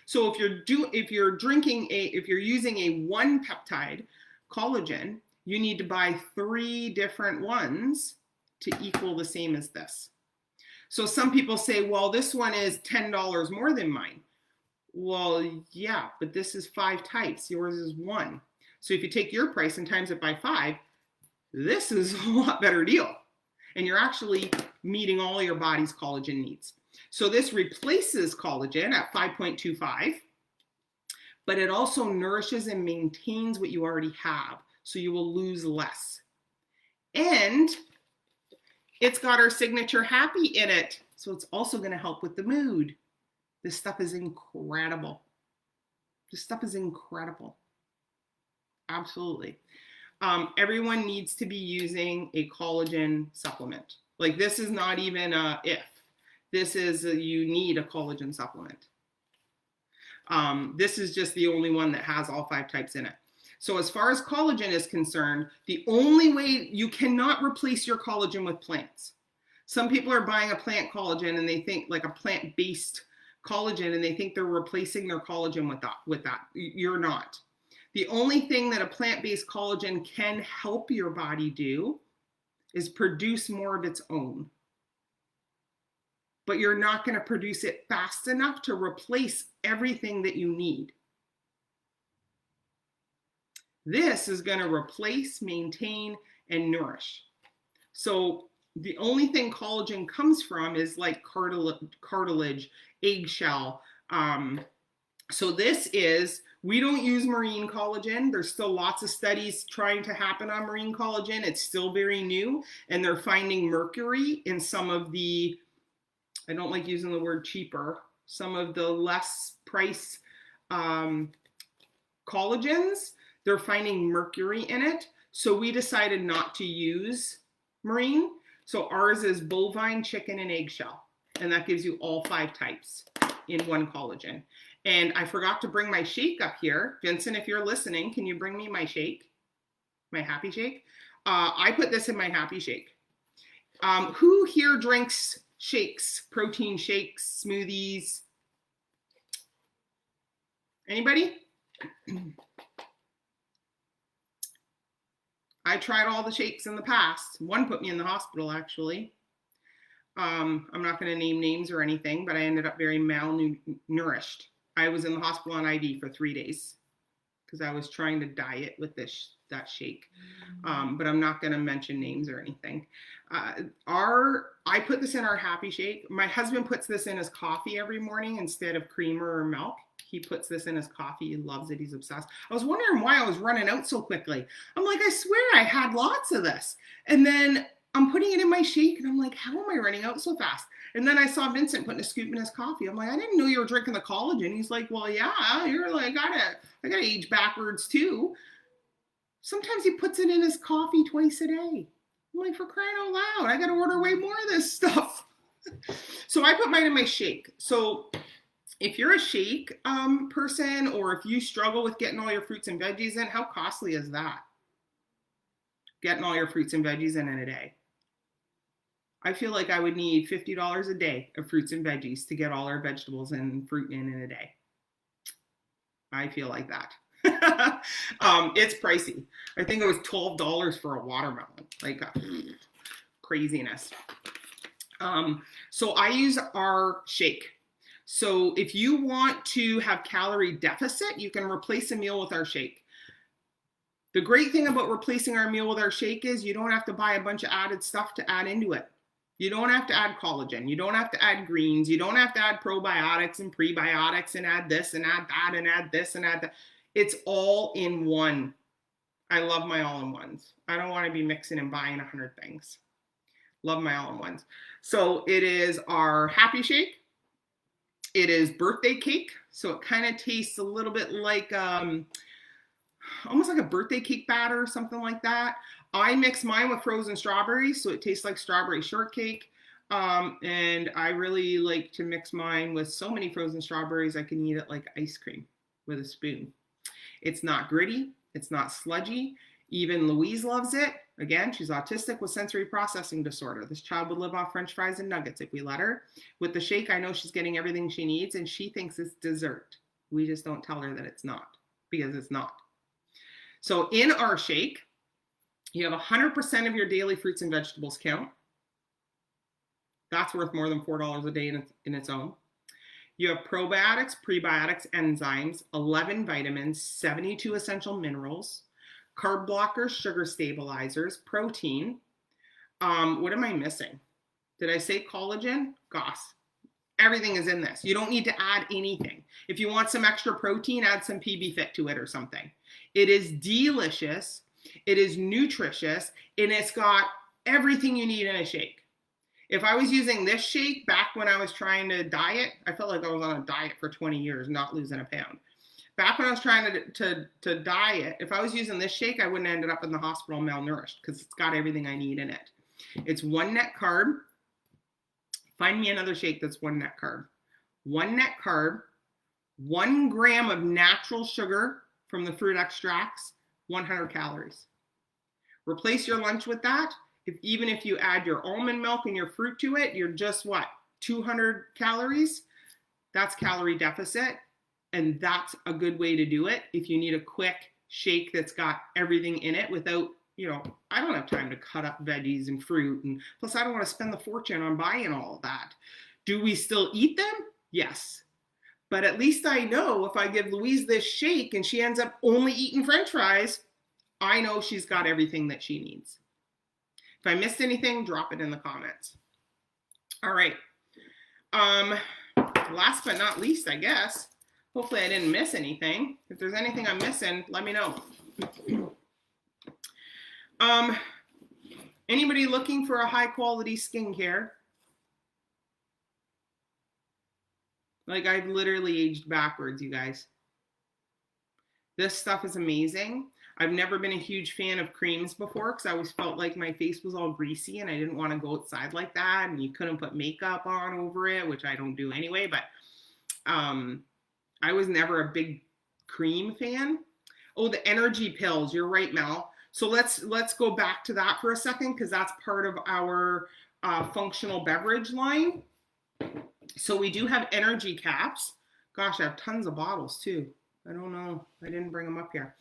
A: So if you're using a 1 peptide collagen, you need to buy 3 different ones to equal the same as this. So some people say, well, this one is $10 more than mine. Well, yeah, but this is 5 types. Yours is 1. So if you take your price and times it by 5, this is a lot better deal. And you're actually meeting all your body's collagen needs. So this replaces collagen at 5.25, but it also nourishes and maintains what you already have, so you will lose less. And it's got our signature happy in it, so it's also going to help with the mood. This stuff is incredible. This stuff is incredible. Absolutely. Everyone needs to be using a collagen supplement. Like, this is not even a if. This is you need a collagen supplement. This is just the only one that has all 5 types in it. So as far as collagen is concerned, the only way, you cannot replace your collagen with plants. Some people are buying a plant collagen and they think, like a plant-based collagen, and they think they're replacing their collagen with that. You're not. The only thing that a plant-based collagen can help your body do is produce more of its own. But you're not going to produce it fast enough to replace everything that you need. This is going to replace, maintain, and nourish. So the only thing collagen comes from is like cartilage, eggshell. So this is, we don't use marine collagen. There's still lots of studies trying to happen on marine collagen. It's still very new, and they're finding mercury in some of the, I don't like using the word cheaper, some of the less price collagens. They're finding mercury in it. So we decided not to use marine. So ours is bovine, chicken, and eggshell. And that gives you all 5 types in one collagen. And I forgot to bring my shake up here. Vincent, if you're listening, can you bring me my shake? My happy shake? I put this in my happy shake. Who here drinks shakes, protein shakes, smoothies? Anybody? I tried all the shakes in the past. One put me in the hospital, actually. I'm not going to name names or anything, but I ended up very malnourished. I was in the hospital on IV for 3 days because I was trying to diet with that shake. But I'm not going to mention names or anything. I put this in our happy shake. My husband puts this in his coffee every morning instead of creamer or milk. He puts this in his coffee. He loves it. He's obsessed. I was wondering why I was running out so quickly. I'm like, I swear I had lots of this. And then I'm putting it in my shake, and I'm like, how am I running out so fast? And then I saw Vincent putting a scoop in his coffee. I'm like, I didn't know you were drinking the collagen. He's like, well, yeah, you're like, I gotta age backwards too. Sometimes he puts it in his coffee twice a day. I'm like, for crying out loud, I gotta order way more of this stuff. So I put mine in my shake. So if you're a shake person, or if you struggle with getting all your fruits and veggies in, how costly is that? Getting all your fruits and veggies in a day. I feel like I would need $50 a day of fruits and veggies to get all our vegetables and fruit in a day. I feel like that. It's pricey. I think it was $12 for a watermelon. Like craziness. So I use our shake. So if you want to have calorie deficit, you can replace a meal with our shake. The great thing about replacing our meal with our shake is you don't have to buy a bunch of added stuff to add into it. You don't have to add collagen. You don't have to add greens. You don't have to add probiotics and prebiotics and add this and add that and add this and add that. It's all in one. I love my all-in-ones. I don't want to be mixing and buying 100 things. Love my all-in-ones. So it is our happy shake. It is birthday cake. So it kind of tastes a little bit like almost like a birthday cake batter or something like that. I mix mine with frozen strawberries, so it tastes like strawberry shortcake. And I really like to mix mine with so many frozen strawberries I can eat it like ice cream with a spoon. It's not gritty. It's not sludgy. Even Louise loves it. Again, she's autistic with sensory processing disorder. This child would live off French fries and nuggets if we let her. With the shake, I know she's getting everything she needs, and she thinks it's dessert. We just don't tell her that it's not, because it's not. So in our shake, you have 100% of your daily fruits and vegetables count. That's worth more than $4 a day in its own. You have probiotics, prebiotics, enzymes, 11 vitamins, 72 essential minerals, carb blockers, sugar stabilizers, protein. What am I missing? Did I say collagen? Gosh, everything is in this. You don't need to add anything. If you want some extra protein, add some PB Fit to it or something. It is delicious. It is nutritious, and it's got everything you need in a shake. If I was using this shake back when I was trying to diet, I felt like I was on a diet for 20 years, not losing a pound. Back when I was trying to diet, if I was using this shake, I wouldn't have ended up in the hospital malnourished, because it's got everything I need in it. It's 1 net carb. Find me another shake that's 1 net carb. 1 net carb, 1 gram of natural sugar from the fruit extracts, 100 calories. Replace your lunch with that. Even if you add your almond milk and your fruit to it, you're just what? 200 calories? That's calorie deficit. And that's a good way to do it if you need a quick shake that's got everything in it without, I don't have time to cut up veggies and fruit. And plus, I don't want to spend the fortune on buying all of that. Do we still eat them? Yes. But at least I know if I give Louise this shake and she ends up only eating French fries, I know she's got everything that she needs. If I missed anything, drop it in the comments. All right. Last but not least, I guess. Hopefully I didn't miss anything. If there's anything I'm missing, let me know. Anybody looking for a high quality skincare? Like, I've literally aged backwards, you guys. This stuff is amazing. I've never been a huge fan of creams before because I always felt like my face was all greasy and I didn't want to go outside like that, and you couldn't put makeup on over it, which I don't do anyway, but I was never a big cream fan. Oh, the energy pills. You're right, Mel. So let's go back to that for a second, because that's part of our functional beverage line. So we do have energy caps. Gosh, I have tons of bottles too. I don't know. I didn't bring them up here.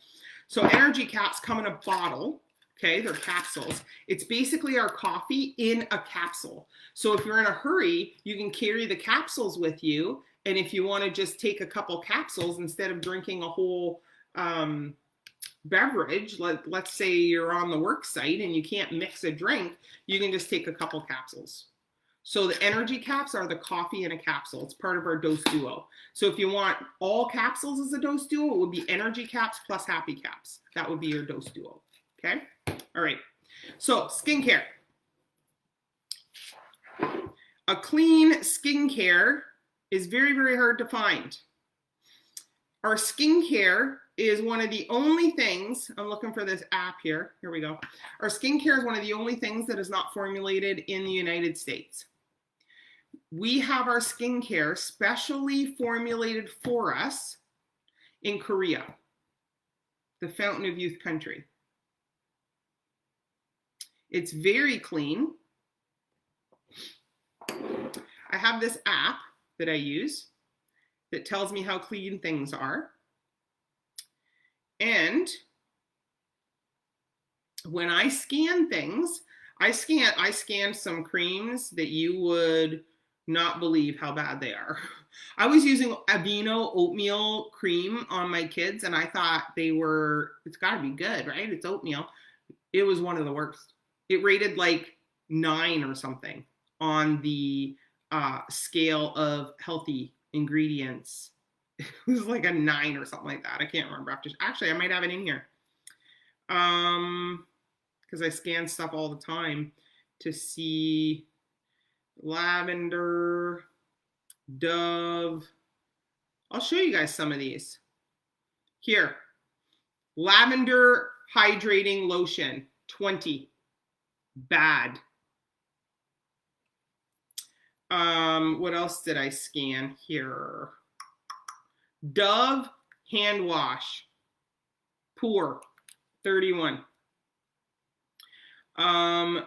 A: So energy caps come in a bottle. Okay, they're capsules. It's basically our coffee in a capsule. So if you're in a hurry, you can carry the capsules with you. And if you want to just take a couple capsules instead of drinking a whole beverage, let's say you're on the work site and you can't mix a drink, you can just take a couple capsules. So the energy caps are the coffee in a capsule. It's part of our dose duo. So if you want all capsules as a dose duo, it would be energy caps plus happy caps. That would be your dose duo. Okay? All right. So skincare. A clean skincare is very, very hard to find. Our skincare is one of the only things, I'm looking for this app here. Here we go. Our skincare is one of the only things that is not formulated in the United States. we have our skincare specially formulated for us in Korea, the fountain of youth country. It's very clean. I have this app that I use that tells me how clean things are. And when I scan things, I scanned some creams that you would not believe how bad they are. I was using Aveeno oatmeal cream on my kids, and I thought it's got to be good, right? It's oatmeal. It was one of the worst. It rated like 9 or something on the scale of healthy ingredients. It was like a 9 or something like that. I can't remember. Actually, I might have it in here. Because I scan stuff all the time to see lavender, Dove. I'll show you guys some of these. Here, lavender hydrating lotion, 20. Bad. What else did I scan here? Dove hand wash, poor, 31.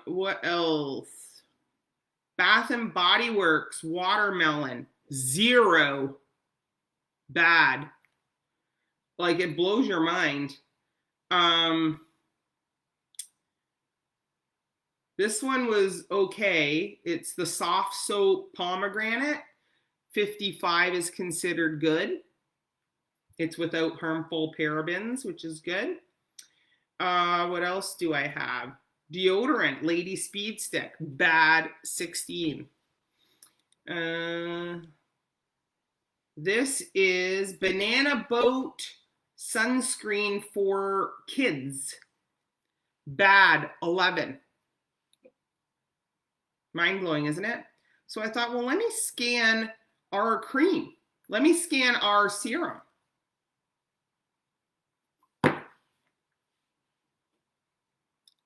A: What else? Bath and Body Works watermelon, 0. Bad. Like, it blows your mind. This one was okay. It's the soft soap pomegranate. 55 is considered good. It's without harmful parabens, which is good. What else do I have? Deodorant, Lady Speed Stick, bad, 16. This is Banana Boat sunscreen for kids, bad, 11. Mind-blowing, isn't it? So I thought, well, let me scan our cream. Let me scan our serum.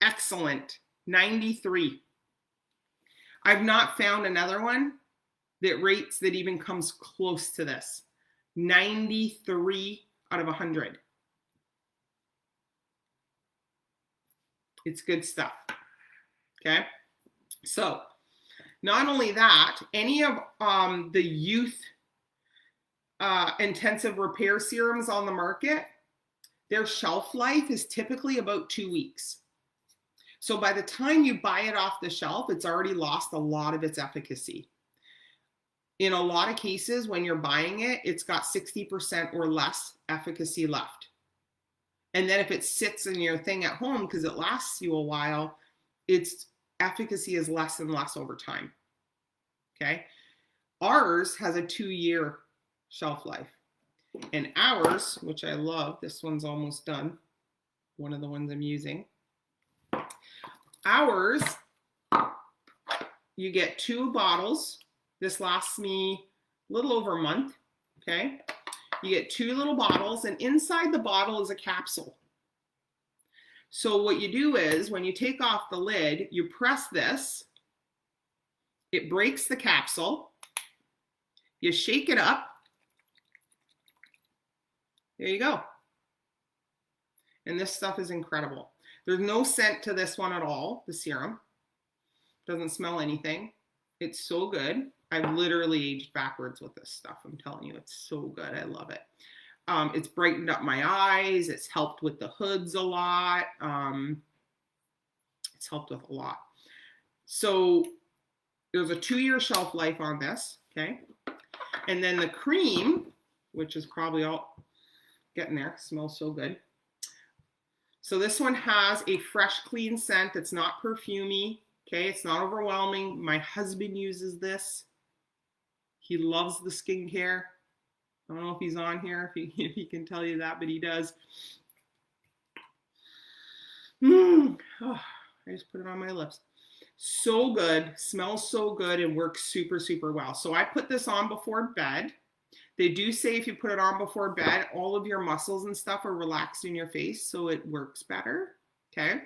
A: Excellent, 93. I've not found another one that rates that even comes close to this. 93 out of 100. It's good stuff. Okay, so not only that, any of the youth intensive repair serums on the market, their shelf life is typically about 2 weeks. So by the time you buy it off the shelf, it's already lost a lot of its efficacy. In a lot of cases, when you're buying it, it's got 60% or less efficacy left. And then if it sits in your thing at home, because it lasts you a while, its efficacy is less and less over time. Okay. Ours has a 2-year shelf life. And ours, which I love, this one's almost done. One of the ones I'm using. Ours, you get 2 bottles. This lasts me a little over a month, okay? You get 2 little bottles, and inside the bottle is a capsule. So what you do is, when you take off the lid, you press this. It breaks the capsule. You shake it up. There you go. And this stuff is incredible. There's no scent to this one at all, the serum. Doesn't smell anything. It's so good. I've literally aged backwards with this stuff. I'm telling you, it's so good. I love it. It's brightened up my eyes. It's helped with the hoods a lot. It's helped with a lot. So there's a 2-year shelf life on this, okay? And then the cream, which is probably all getting there, smells so good. So this one has a fresh, clean scent. It's not perfumey, okay? It's not overwhelming. My husband uses this. He loves the skincare. I don't know if he's on here, if he can tell you that, but he does. Oh, I just put it on my lips. So good, smells so good, and works super, super well. So I put this on before bed. They do say if you put it on before bed, all of your muscles and stuff are relaxed in your face, so it works better, okay?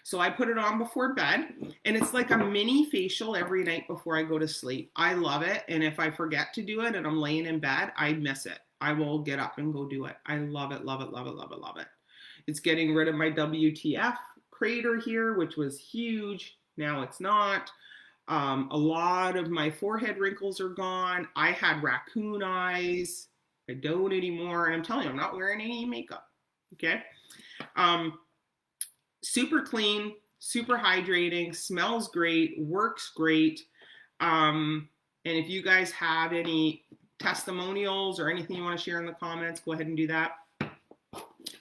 A: So I put it on before bed, and it's like a mini facial every night before I go to sleep. I love it. And if I forget to do it and I'm laying in bed, I miss it. I will get up and go do it. I love it, love it, love it, love it, love it. It's getting rid of my WTF crater here, which was huge. Now it's not. A lot of my forehead wrinkles are gone. I had raccoon eyes. I don't anymore. And I'm telling you, I'm not wearing any makeup. Okay. Super clean, super hydrating, smells great, works great. And if you guys have any testimonials or anything you want to share in the comments, go ahead and do that.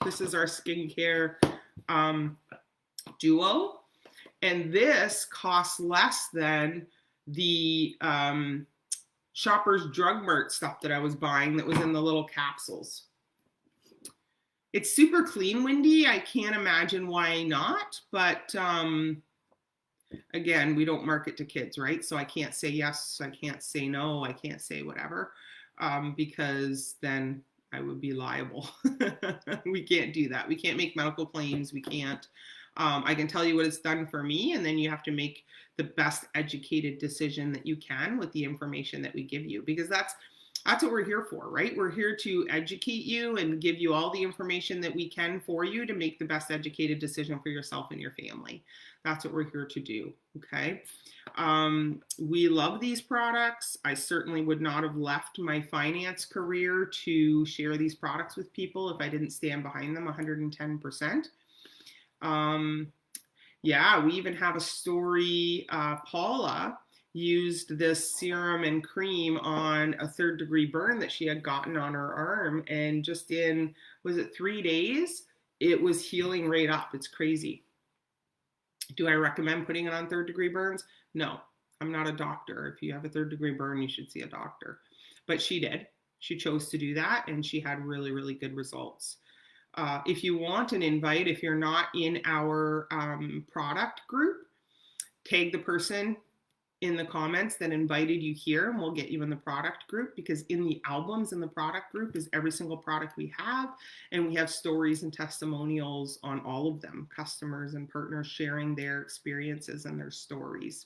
A: This is our skincare duo. And this costs less than the Shoppers Drug Mart stuff that I was buying that was in the little capsules. It's super clean, Wendy. I can't imagine why not. But again, we don't market to kids, right? So I can't say yes. I can't say no. I can't say whatever because then I would be liable. We can't do that. We can't make medical claims. We can't. I can tell you what it's done for me, and then you have to make the best educated decision that you can with the information that we give you, because that's what we're here for, right? We're here to educate you and give you all the information that we can for you to make the best educated decision for yourself and your family. That's what we're here to do, okay? We love these products. I certainly would not have left my finance career to share these products with people if I didn't stand behind them 110%. Yeah, we even have a story. Paula used this serum and cream on a 3rd-degree burn that she had gotten on her arm, and just in, was it 3 days, it was healing right up. It's crazy. Do I recommend putting it on 3rd-degree burns? No, I'm not a doctor. If you have a 3rd-degree burn, you should see a doctor. But she did. She chose to do that, and she had really, really good results. If you want an invite, if you're not in our product group, tag the person in the comments that invited you here, and we'll get you in the product group, because in the albums in the product group is every single product we have, and we have stories and testimonials on all of them, customers and partners sharing their experiences and their stories.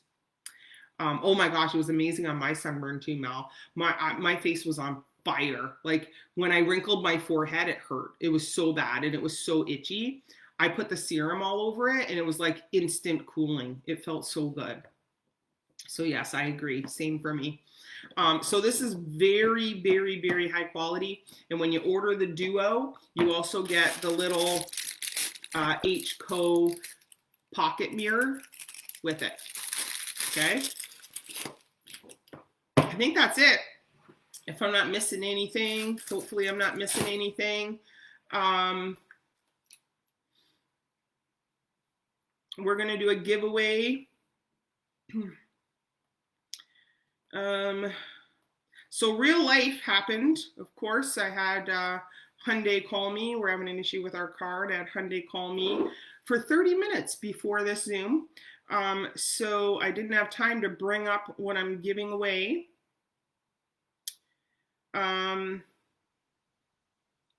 A: Oh my gosh, it was amazing on my sunburn too, Mel. My face was on fire. Like when I wrinkled my forehead, it hurt. It was so bad and it was so itchy. I put the serum all over it and it was like instant cooling. It felt so good. So yes, I agree. Same for me. So this is very, very, very high quality. And when you order the duo, you also get the little HCO pocket mirror with it. Okay. I think that's it. If I'm not missing anything, hopefully I'm not missing anything. We're going to do a giveaway. So real life happened. Of course, I had Hyundai call me. We're having an issue with our car, and I had Hyundai call me for 30 minutes before this Zoom. So I didn't have time to bring up what I'm giving away.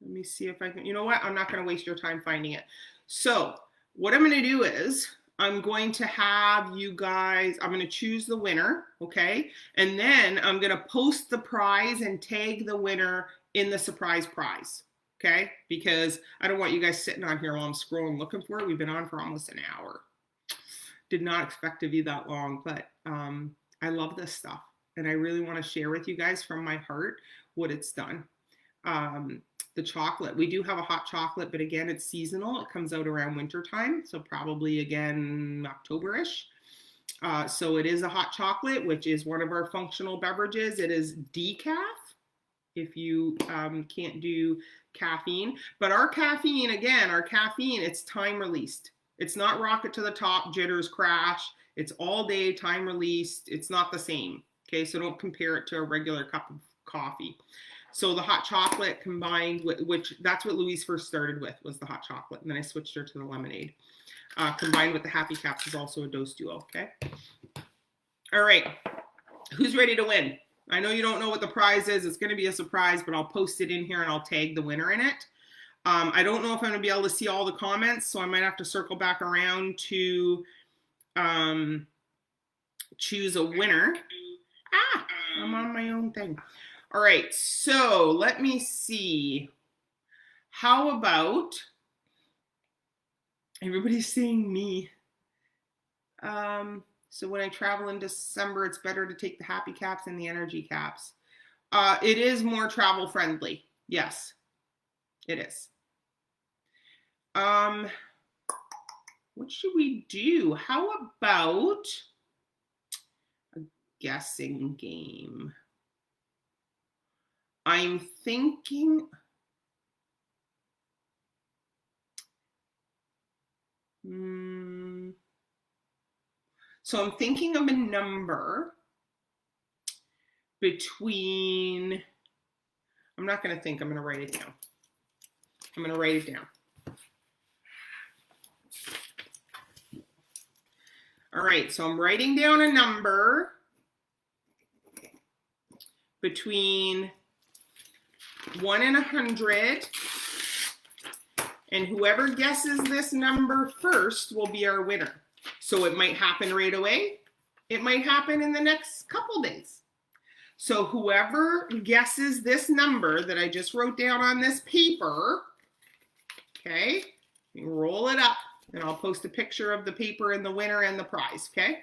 A: Let me see if I can, you know what? I'm not going to waste your time finding it. So what I'm going to do is I'm going to have you guys, I'm going to choose the winner. Okay. And then I'm going to post the prize and tag the winner in the surprise prize. Okay. Because I don't want you guys sitting on here while I'm scrolling looking for it. We've been on for almost an hour. Did not expect to be that long, but I love this stuff. And I really want to share with you guys from my heart what it's done. The chocolate, we do have a hot chocolate, but again, it's seasonal. It comes out around winter time. So probably again, October-ish. So it is a hot chocolate, which is one of our functional beverages. It is decaf if you can't do caffeine. But our caffeine, again, it's time released. It's not rocket to the top, jitters, crash. It's all day, time released. It's not the same. Okay, so don't compare it to a regular cup of coffee. So the hot chocolate combined with, which that's what Louise first started with, was the hot chocolate. And then I switched her to the lemonade. Combined with the Happy Caps is also a dose duo, okay? All right, who's ready to win? I know you don't know what the prize is. It's going to be a surprise, but I'll post it in here and I'll tag the winner in it. I don't know if I'm going to be able to see all the comments, so I might have to circle back around to choose a winner. I'm on my own thing. All right, so let me see. How about, everybody's saying me. So when I travel in December, it's better to take the happy caps and the energy caps. It is more travel friendly. Yes, it is. What should we do? How about a guessing game? I'm thinking, so I'm thinking of a number between, I'm not going to think, I'm going to write it down. I'm going to write it down. All right, so I'm writing down a number between 1 and 100, and whoever guesses this number first will be our winner. So it might happen right away. It might happen in the next couple days. So whoever guesses this number that I just wrote down on this paper, okay, you roll it up, and I'll post a picture of the paper and the winner and the prize, okay?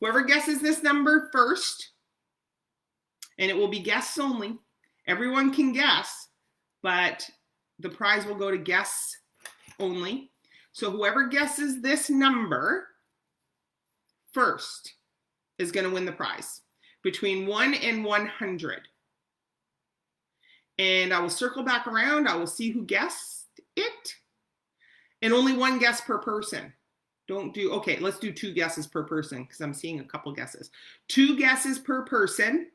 A: Whoever guesses this number first, and it will be guests only. Everyone can guess, but the prize will go to guests only. So whoever guesses this number first is going to win the prize between 1 and 100. And I will circle back around. I will see who guessed it. And only one guess per person. Okay, let's do 2 guesses per person because I'm seeing a couple guesses. 2 guesses per person,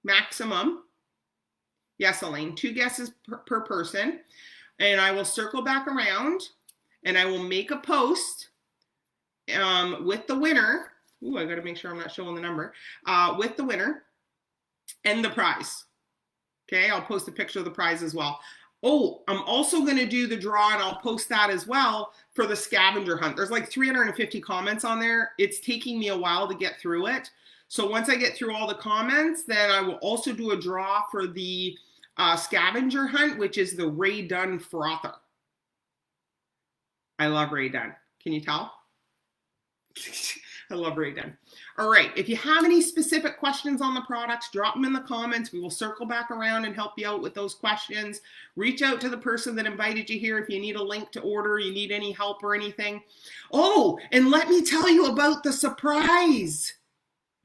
A: maximum. Yes, Elaine, 2 guesses per person. And I will circle back around and I will make a post with the winner. Ooh, I got to make sure I'm not showing the number. With the winner and the prize. Okay, I'll post a picture of the prize as well. Oh, I'm also going to do the draw, and I'll post that as well for the scavenger hunt. There's like 350 comments on there. It's taking me a while to get through it. So once I get through all the comments, then I will also do a draw for the scavenger hunt, which is the Ray Dunn frother. I love Ray Dunn. Can you tell? I love Ray Dunn. All right. If you have any specific questions on the products, drop them in the comments. We will circle back around and help you out with those questions. Reach out to the person that invited you here if you need a link to order, you need any help or anything. Oh, and let me tell you about the surprise.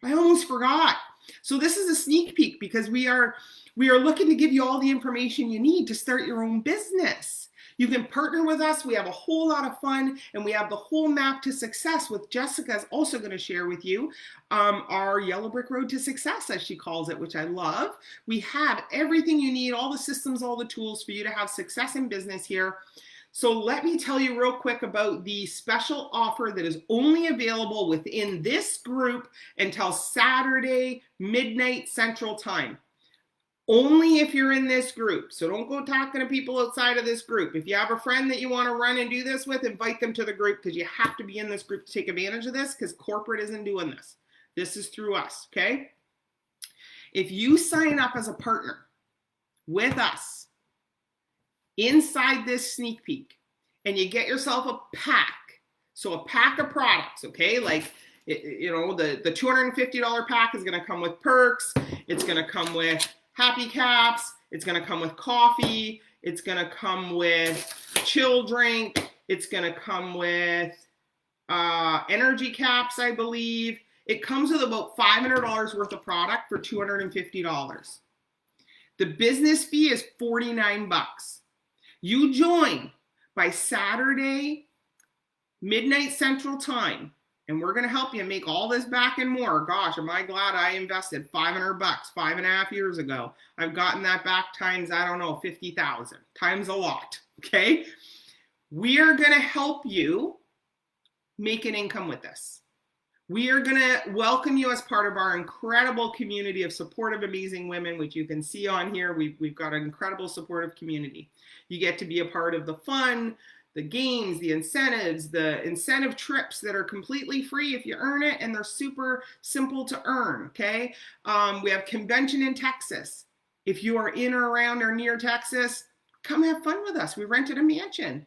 A: I almost forgot. So this is a sneak peek because we are looking to give you all the information you need to start your own business. You can partner with us. We have a whole lot of fun, and we have the whole map to success, with Jessica's also going to share with you our yellow brick road to success, as she calls it, which I love. We have everything you need, all the systems, all the tools for you to have success in business here. So let me tell you real quick about the special offer that is only available within this group until Saturday, midnight Central Time. Only if you're in this group. So don't go talking to people outside of this group. If you have a friend that you want to run and do this with, invite them to the group, because you have to be in this group to take advantage of this, because corporate isn't doing this. This is through us, okay? If you sign up as a partner with us inside this sneak peek and you get yourself a pack, so a pack of products, okay? Like, you know, the $250 pack is going to come with perks. It's going to come with happy caps, it's going to come with coffee, it's going to come with chill drink, it's going to come with energy caps, I believe. It comes with about $500 worth of product for $250. The business fee is $49. You join by Saturday, midnight Central Time, and we're going to help you make all this back and more. Gosh, am I glad I invested $500 5.5 years ago. I've gotten that back times, I don't know, 50,000 times a lot. Okay. We are going to help you make an income with this. We are going to welcome you as part of our incredible community of supportive, amazing women, which you can see on here. We've got an incredible supportive community. You get to be a part of the fun, the games, the incentive trips that are completely free if you earn it, and they're super simple to earn, okay? We have convention in Texas. If you are in or around or near Texas, come have fun with us. We rented a mansion,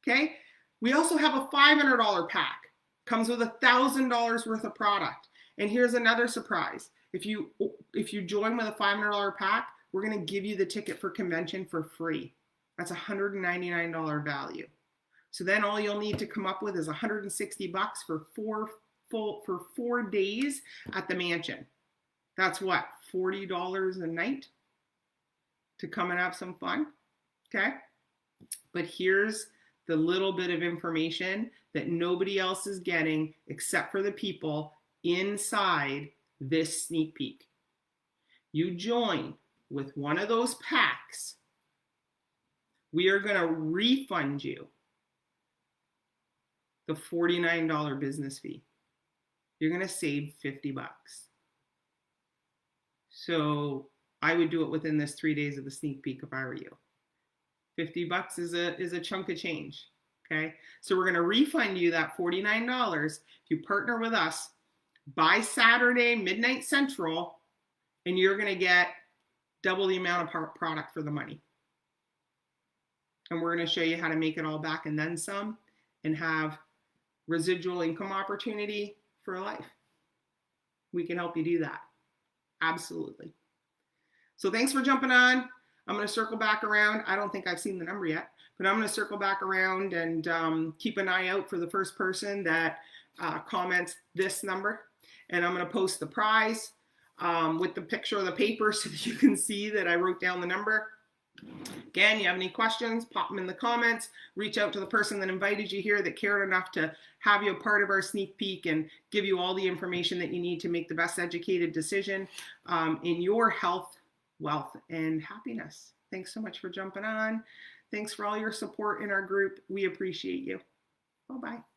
A: okay? We also have a $500 pack. Comes with $1,000 worth of product. And here's another surprise. If you join with a $500 pack, we're going to give you the ticket for convention for free. That's a $199 value. So then all you'll need to come up with is $160 for 4 days at the mansion. That's what, $40 a night to come and have some fun. Okay? But here's the little bit of information that nobody else is getting except for the people inside this sneak peek. You join with one of those packs, we are going to refund you the $49 business fee. You're going to save $50. So I would do it within this 3 days of the sneak peek if I were you. $50 is a chunk of change. Okay, so we're going to refund you that $49 if you partner with us by Saturday, midnight central, and you're going to get double the amount of product for the money. And we're going to show you how to make it all back and then some and have residual income opportunity for life. We can help you do that. Absolutely. So thanks for jumping on. I'm going to circle back around. I don't think I've seen the number yet, but I'm going to circle back around and keep an eye out for the first person that comments this number. And I'm going to post the prize with the picture of the paper so that you can see that I wrote down the number. Again, you have any questions, pop them in the comments. Reach out to the person that invited you here that cared enough to have you a part of our sneak peek and give you all the information that you need to make the best educated decision in your health, wealth, and happiness. Thanks so much for jumping on. Thanks for all your support in our group. We appreciate you. Bye-bye.